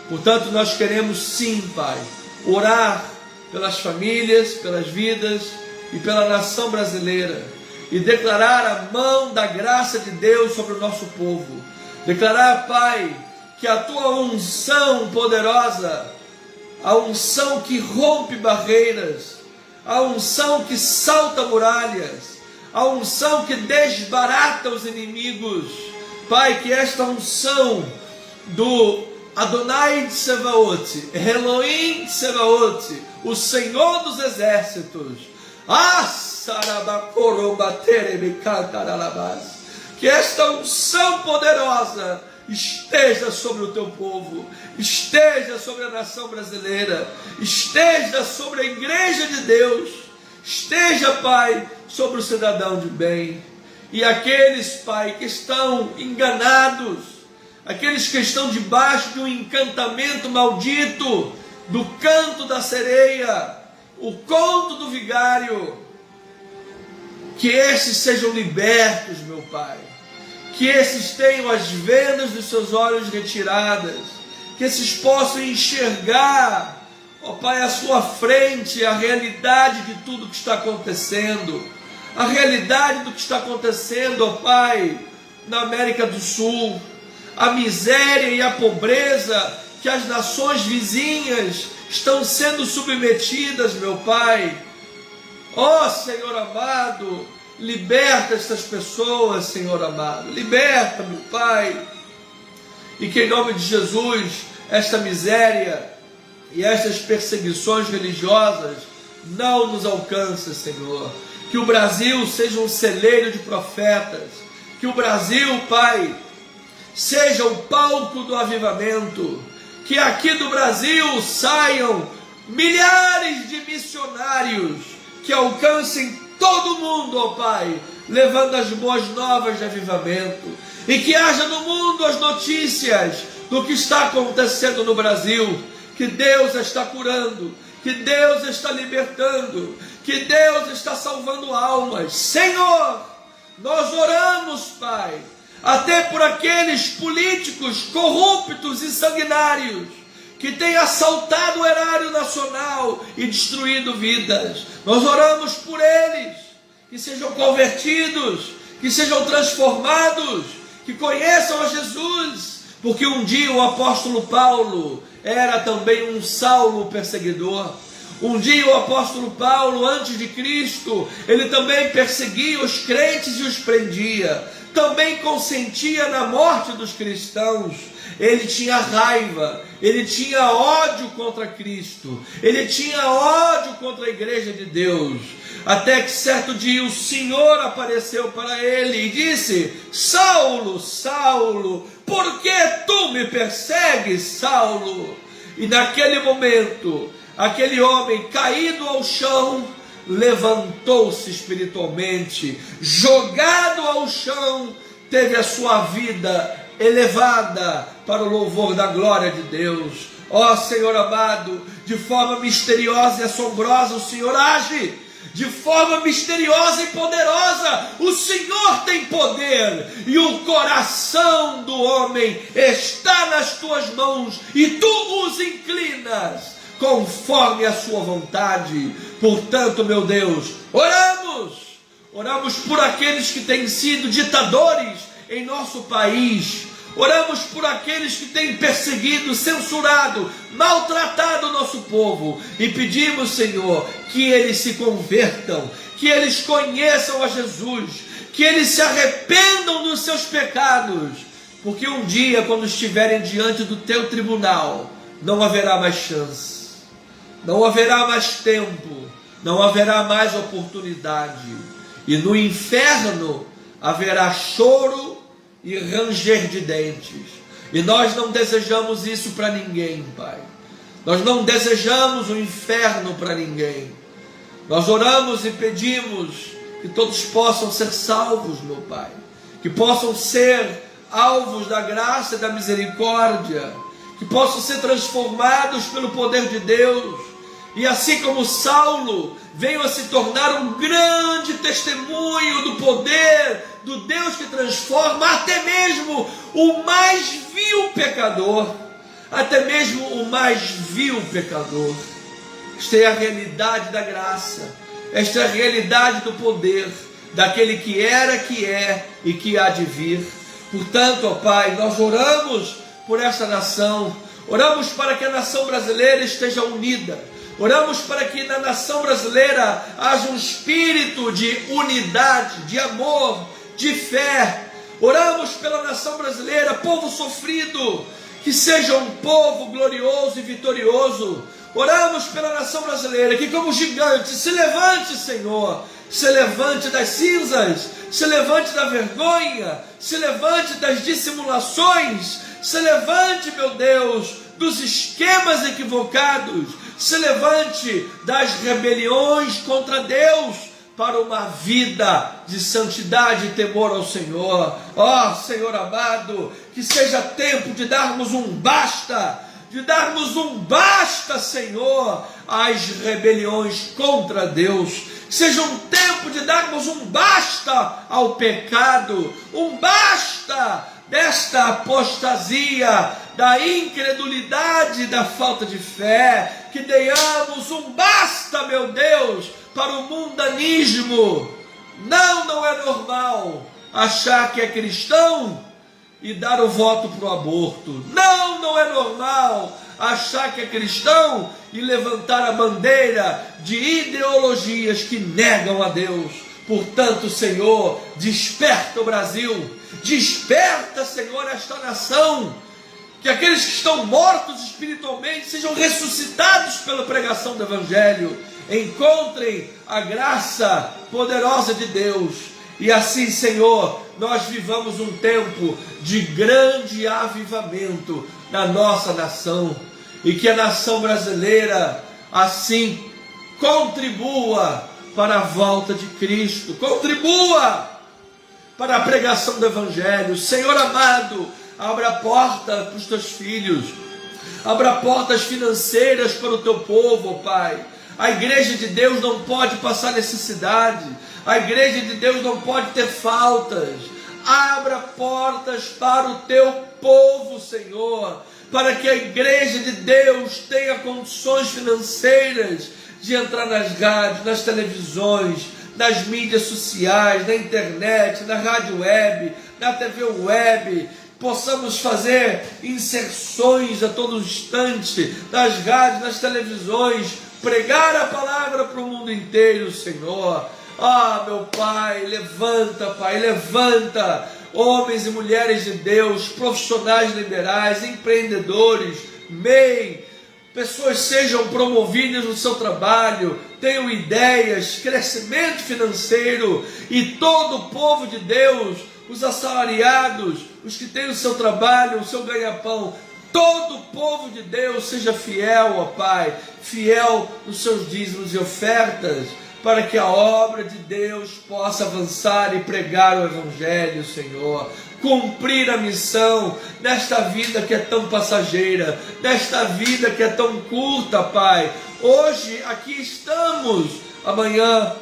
Portanto, nós queremos sim, Pai, orar pelas famílias, pelas vidas e pela nação brasileira, e declarar a mão da graça de Deus sobre o nosso povo. Declarar, Pai, que a Tua unção poderosa, a unção que rompe barreiras, a unção que salta muralhas, a unção que desbarata os inimigos, Pai, que esta unção do Adonai Tsevaot, Elohim Tsevaot, o Senhor dos Exércitos, que esta unção poderosa esteja sobre o Teu povo, esteja sobre a nação brasileira, esteja sobre a igreja de Deus, esteja, Pai, sobre o cidadão de bem. E aqueles, Pai, que estão enganados, aqueles que estão debaixo de um encantamento maldito, do canto da sereia, o conto do vigário, que esses sejam libertos, meu Pai, que esses tenham as vendas dos seus olhos retiradas, que esses possam enxergar, ó Pai, à sua frente a realidade de tudo que está acontecendo, a realidade do que está acontecendo, ó Pai, na América do Sul, a miséria e a pobreza que as nações vizinhas estão sendo submetidas, meu Pai. Ó Senhor amado, liberta estas pessoas, Senhor amado, liberta, meu Pai, e que em nome de Jesus, esta miséria e estas perseguições religiosas não nos alcancem, Senhor. Que o Brasil seja um celeiro de profetas, que o Brasil, Pai, seja o palco do avivamento, que aqui do Brasil saiam milhares de missionários que alcancem todo mundo, ó Pai, levando as boas novas de avivamento, e que haja no mundo as notícias do que está acontecendo no Brasil, que Deus está curando, que Deus está libertando, que Deus está salvando almas. Senhor, nós oramos, Pai, até por aqueles políticos corruptos e sanguinários que têm assaltado o erário nacional e destruído vidas. Nós oramos por eles, que sejam convertidos, que sejam transformados, que conheçam a Jesus, porque um dia o apóstolo Paulo era também um Saulo perseguidor. Um dia o apóstolo Paulo, antes de Cristo, ele também perseguia os crentes e os prendia, também consentia na morte dos cristãos. Ele tinha raiva, ele tinha ódio contra Cristo, ele tinha ódio contra a igreja de Deus, até que certo dia o Senhor apareceu para ele e disse: Saulo, Saulo, por que tu me persegues, Saulo? E naquele momento, aquele homem caído ao chão, levantou-se espiritualmente, jogado ao chão, teve a sua vida elevada para o louvor da glória de Deus. Ó Senhor amado, de forma misteriosa e assombrosa o Senhor age, de forma misteriosa e poderosa o Senhor tem poder, e o coração do homem está nas tuas mãos, e tu os inclinas conforme a sua vontade. Portanto, meu Deus, oramos por aqueles que têm sido ditadores em nosso país, oramos por aqueles que têm perseguido, censurado, maltratado o nosso povo, e pedimos, Senhor, que eles se convertam, que eles conheçam a Jesus, que eles se arrependam dos seus pecados, porque um dia, quando estiverem diante do teu tribunal, não haverá mais chance, não haverá mais tempo, não haverá mais oportunidade, e no inferno haverá choro e ranger de dentes. E nós não desejamos isso para ninguém, Pai. Nós não desejamos o inferno para ninguém. Nós oramos e pedimos que todos possam ser salvos, meu Pai, que possam ser alvos da graça e da misericórdia, que possam ser transformados pelo poder de Deus, e assim como Saulo venham a se tornar um grande testemunho do poder do Deus que transforma até mesmo o mais vil pecador, até mesmo o mais vil pecador. Esta é a realidade da graça, esta é a realidade do poder daquele que era, que é e que há de vir. Portanto, ó Pai, nós oramos por esta nação, oramos para que a nação brasileira esteja unida, oramos para que na nação brasileira haja um espírito de unidade, de amor, de fé. Oramos pela nação brasileira, povo sofrido, que seja um povo glorioso e vitorioso. Oramos pela nação brasileira, que como gigante se levante, Senhor, se levante das cinzas, se levante da vergonha, se levante das dissimulações, se levante, meu Deus, dos esquemas equivocados, se levante das rebeliões contra Deus, para uma vida de santidade e temor ao Senhor. Ó Senhor amado, que seja tempo de darmos um basta, Senhor, às rebeliões contra Deus. Seja um tempo de darmos um basta ao pecado, um basta desta apostasia, da incredulidade, da falta de fé, que tenhamos um basta, meu Deus, para o mundanismo. Não é normal achar que é cristão e dar o voto para o aborto. Não é normal achar que é cristão e levantar a bandeira de ideologias que negam a Deus. Portanto, Senhor, desperta o Brasil, desperta, Senhor, esta nação, que aqueles que estão mortos espiritualmente sejam ressuscitados pela pregação do Evangelho, encontrem a graça poderosa de Deus, e assim, Senhor, nós vivamos um tempo de grande avivamento na nossa nação, e que a nação brasileira assim contribua para a volta de Cristo, contribua para a pregação do Evangelho. Senhor amado, abra a porta para os teus filhos, abra portas financeiras para o teu povo, Pai. A igreja de Deus não pode passar necessidade, a igreja de Deus não pode ter faltas. Abra portas para o teu povo, Senhor, para que a igreja de Deus tenha condições financeiras de entrar nas rádios, nas televisões, nas mídias sociais, na internet, na rádio web, na TV web. Possamos fazer inserções a todo instante nas rádios, nas televisões, pregar a palavra para o mundo inteiro, Senhor. Ah, meu Pai, levanta homens e mulheres de Deus, profissionais liberais, empreendedores, MEI, pessoas sejam promovidas no seu trabalho, tenham ideias, crescimento financeiro, e todo o povo de Deus, os assalariados, os que têm o seu trabalho, o seu ganha-pão, todo o povo de Deus seja fiel, ó Pai, fiel nos seus dízimos e ofertas, para que a obra de Deus possa avançar e pregar o Evangelho, Senhor. Cumprir a missão nesta vida que é tão passageira, nesta vida que é tão curta, Pai. Hoje aqui estamos, amanhã,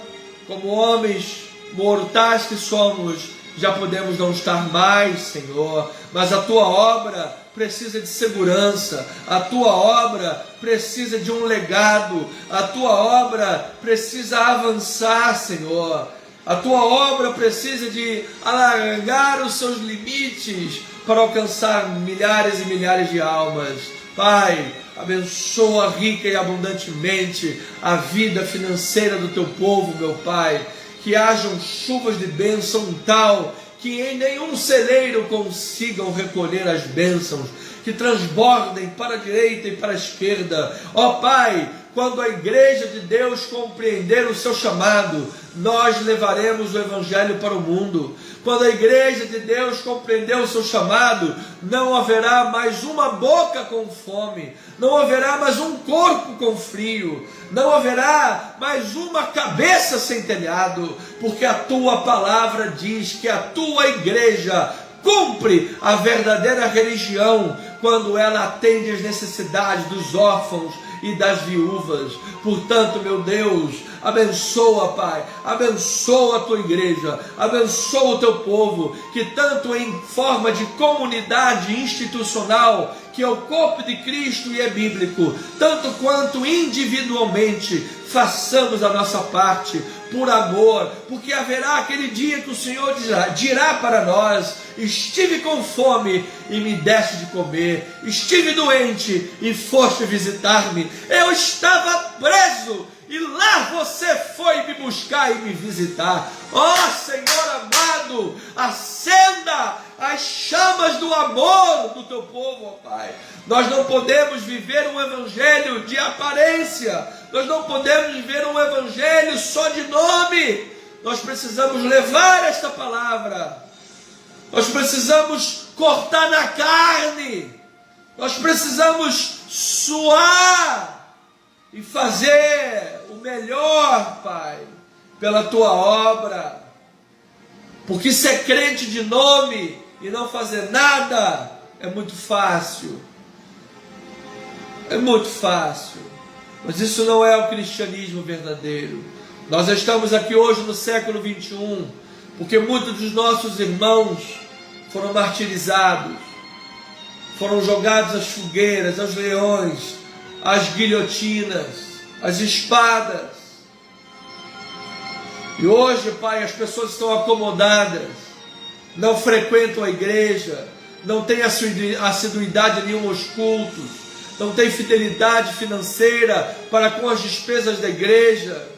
como homens mortais que somos, já podemos não estar mais, Senhor, mas a Tua obra precisa de segurança, a Tua obra precisa de um legado, a Tua obra precisa avançar, Senhor. A Tua obra precisa de alargar os seus limites para alcançar milhares e milhares de almas. Pai, abençoa rica e abundantemente a vida financeira do Teu povo, meu Pai. Que hajam chuvas de bênção tal que em nenhum celeiro consigam recolher as bênçãos, que transbordem para a direita e para a esquerda. Ó Pai, quando a igreja de Deus compreender o seu chamado, nós levaremos o evangelho para o mundo. Quando a igreja de Deus compreender o seu chamado, não haverá mais uma boca com fome, não haverá mais um corpo com frio, não haverá mais uma cabeça sem telhado, porque a tua palavra diz que a tua igreja cumpre a verdadeira religião quando ela atende às necessidades dos órfãos e das viúvas. Portanto, meu Deus, abençoa, Pai, abençoa a tua igreja, abençoa o teu povo, que tanto em forma de comunidade institucional, que é o corpo de Cristo e é bíblico, tanto quanto individualmente, façamos a nossa parte por amor, porque haverá aquele dia que o Senhor dirá para nós: estive com fome e me deste de comer, estive doente e foste visitar-me, eu estava preso e lá você foi me buscar e me visitar. Ó Senhor amado, acenda as chamas do amor do teu povo, ó Pai. Nós não podemos viver um evangelho de aparência, nós não podemos viver um evangelho só de nome. Nós precisamos levar esta palavra, nós precisamos cortar na carne, nós precisamos suar e fazer o melhor, Pai, pela tua obra. Porque ser crente de nome e não fazer nada é muito fácil. É muito fácil. Mas isso não é o cristianismo verdadeiro. Nós estamos aqui hoje no século 21, porque muitos dos nossos irmãos foram martirizados, foram jogados às fogueiras, aos leões, às guilhotinas, às espadas. E hoje, Pai, as pessoas estão acomodadas, não frequentam a igreja, não têm assiduidade nenhuma aos cultos, não têm fidelidade financeira para com as despesas da igreja,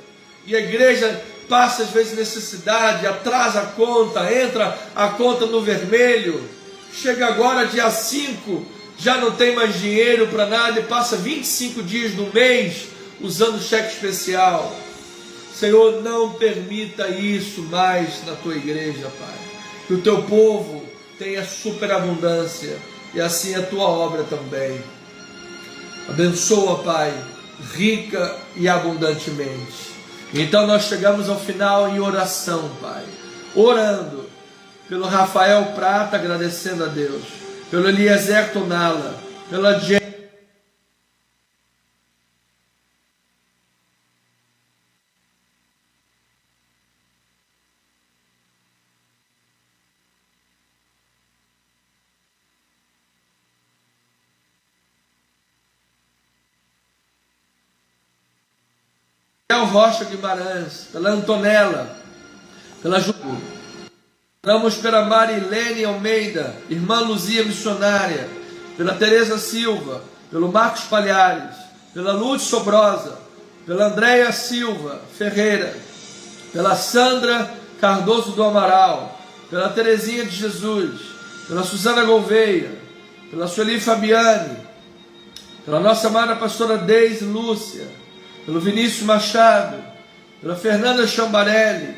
e a igreja passa às vezes necessidade, atrasa a conta, entra a conta no vermelho, chega agora dia 5, já não tem mais dinheiro para nada e passa 25 dias do mês usando cheque especial. Senhor, não permita isso mais na tua igreja, Pai. Que o teu povo tenha superabundância e assim a tua obra também. Abençoa, Pai, rica e abundantemente. Então nós chegamos ao final em oração, Pai, orando pelo Rafael Prata, agradecendo a Deus, pelo Eliezer Tonala, pela Jenny, Rocha Guimarães, pela Antonella, pela Jucu. Oramos pela Marilene Almeida, irmã Luzia missionária, pela Tereza Silva, pelo Marcos Palhares, pela Lúcia Sobrosa, pela Andréia Silva Ferreira, pela Sandra Cardoso do Amaral, pela Terezinha de Jesus, pela Suzana Gouveia, pela Sueli Fabiane, pela nossa amada pastora Deise Lúcia, pelo Vinícius Machado, pela Fernanda Chambarelli,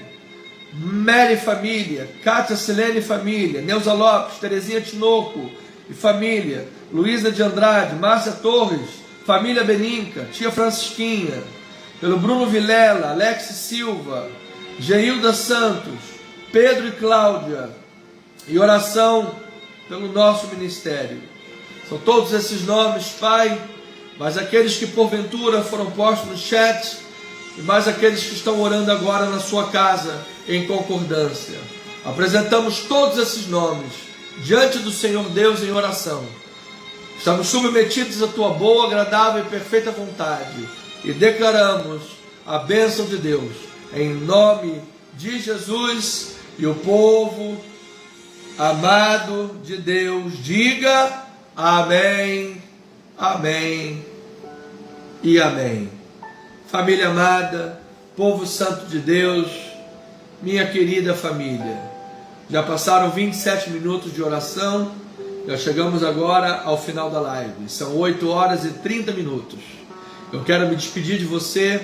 Mary Família, Cátia Silene Família, Neuza Lopes, Terezinha Tinoco e Família, Luísa de Andrade, Márcia Torres, Família Beninca, Tia Francisquinha, pelo Bruno Vilela, Alex Silva, Geilda Santos, Pedro e Cláudia, e oração pelo nosso ministério. São todos esses nomes, Pai, mas aqueles que porventura foram postos no chat, e mais aqueles que estão orando agora na sua casa, em concordância. Apresentamos todos esses nomes diante do Senhor Deus em oração. Estamos submetidos à tua boa, agradável e perfeita vontade, e declaramos a bênção de Deus, em nome de Jesus, e o povo amado de Deus diga amém. Amém e amém. Família amada, povo santo de Deus, minha querida família, já passaram 27 minutos de oração, já chegamos agora ao final da live, são 8 horas e 30 minutos, Eu quero me despedir de você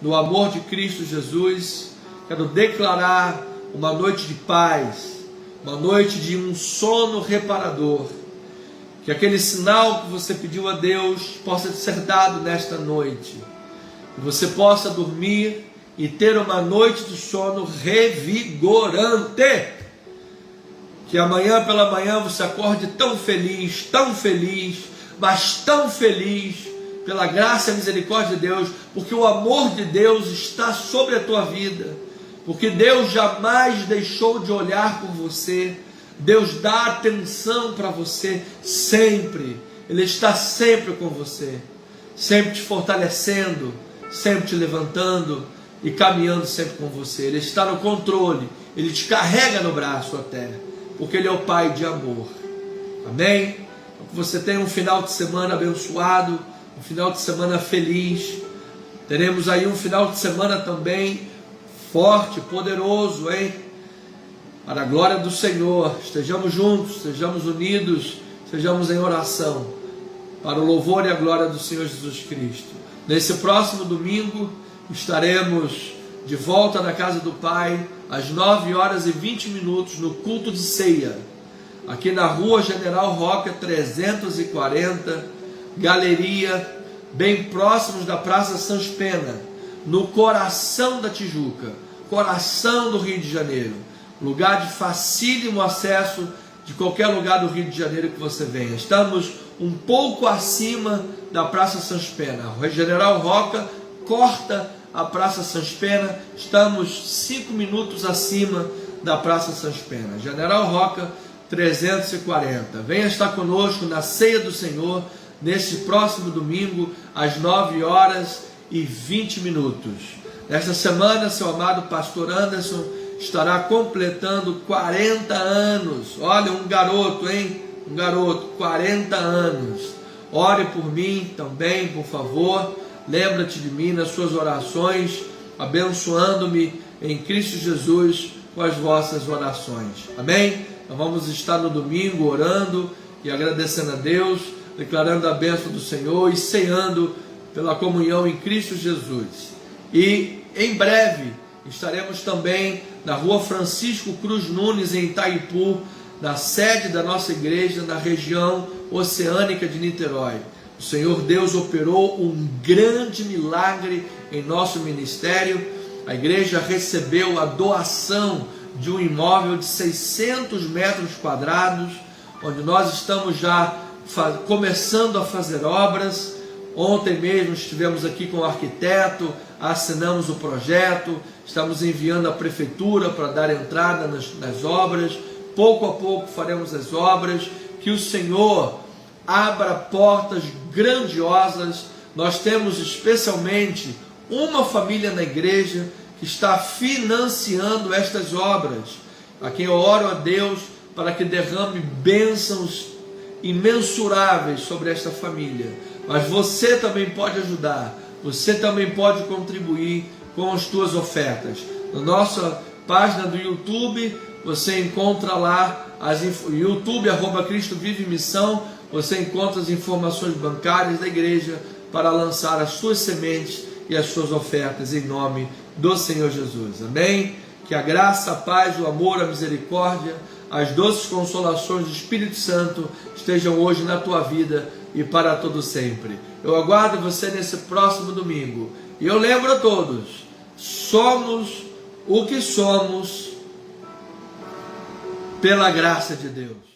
no amor de Cristo Jesus. Quero declarar uma noite de paz, uma noite de um sono reparador. Que aquele sinal que você pediu a Deus possa ser dado nesta noite. Que você possa dormir e ter uma noite de sono revigorante. Que amanhã pela manhã você acorde tão feliz, mas tão feliz, pela graça e misericórdia de Deus, porque o amor de Deus está sobre a tua vida, porque Deus jamais deixou de olhar por você. Deus dá atenção para você sempre. Ele está sempre com você, sempre te fortalecendo, sempre te levantando e caminhando sempre com você. Ele está no controle, Ele te carrega no braço até, porque Ele é o Pai de amor. Amém? Que você tenha um final de semana abençoado, um final de semana feliz. Teremos aí um final de semana também forte, poderoso, hein? Para a glória do Senhor, estejamos juntos, estejamos unidos, estejamos em oração, para o louvor e a glória do Senhor Jesus Cristo. Nesse próximo domingo, estaremos de volta na casa do Pai, às 9h20, no culto de ceia, aqui na rua General Roca 340, Galeria, bem próximos da Praça Sans Pena, no coração da Tijuca, coração do Rio de Janeiro. Lugar de facílimo acesso de qualquer lugar do Rio de Janeiro que você venha. Estamos um pouco acima da Praça Sans Pena. O General Roca corta a Praça Sans Pena. Estamos 5 minutos acima da Praça Sans Pena. General Roca 340. Venha estar conosco na ceia do Senhor neste próximo domingo às 9h20. Nesta semana, seu amado pastor Anderson estará completando 40 anos. Olha, um garoto, hein? Um garoto, 40 anos. Ore por mim também, por favor. Lembra-te de mim nas suas orações, abençoando-me em Cristo Jesus com as vossas orações. Amém? Então vamos estar no domingo orando e agradecendo a Deus, declarando a bênção do Senhor e ceando pela comunhão em Cristo Jesus. E em breve estaremos também na rua Francisco Cruz Nunes, em Itaipu, na sede da nossa igreja, na região oceânica de Niterói. O Senhor Deus operou um grande milagre em nosso ministério. A igreja recebeu a doação de um imóvel de 600 metros quadrados, onde nós estamos já começando a fazer obras. Ontem mesmo estivemos aqui com o arquiteto, assinamos o projeto, estamos enviando à prefeitura para dar entrada nas obras. Pouco a pouco faremos as obras. Que o Senhor abra portas grandiosas. Nós temos especialmente uma família na igreja que está financiando estas obras, a quem eu oro a Deus para que derrame bênçãos imensuráveis sobre esta família. Mas você também pode ajudar, você também pode contribuir com as tuas ofertas. Na nossa página do YouTube, você encontra lá YouTube, @Cristo Vive Missão, você encontra as informações bancárias da igreja para lançar as suas sementes e as suas ofertas em nome do Senhor Jesus. Amém? Que a graça, a paz, o amor, a misericórdia, as doces consolações do Espírito Santo estejam hoje na tua vida e para todo sempre. Eu aguardo você nesse próximo domingo. E eu lembro a todos, somos o que somos pela graça de Deus.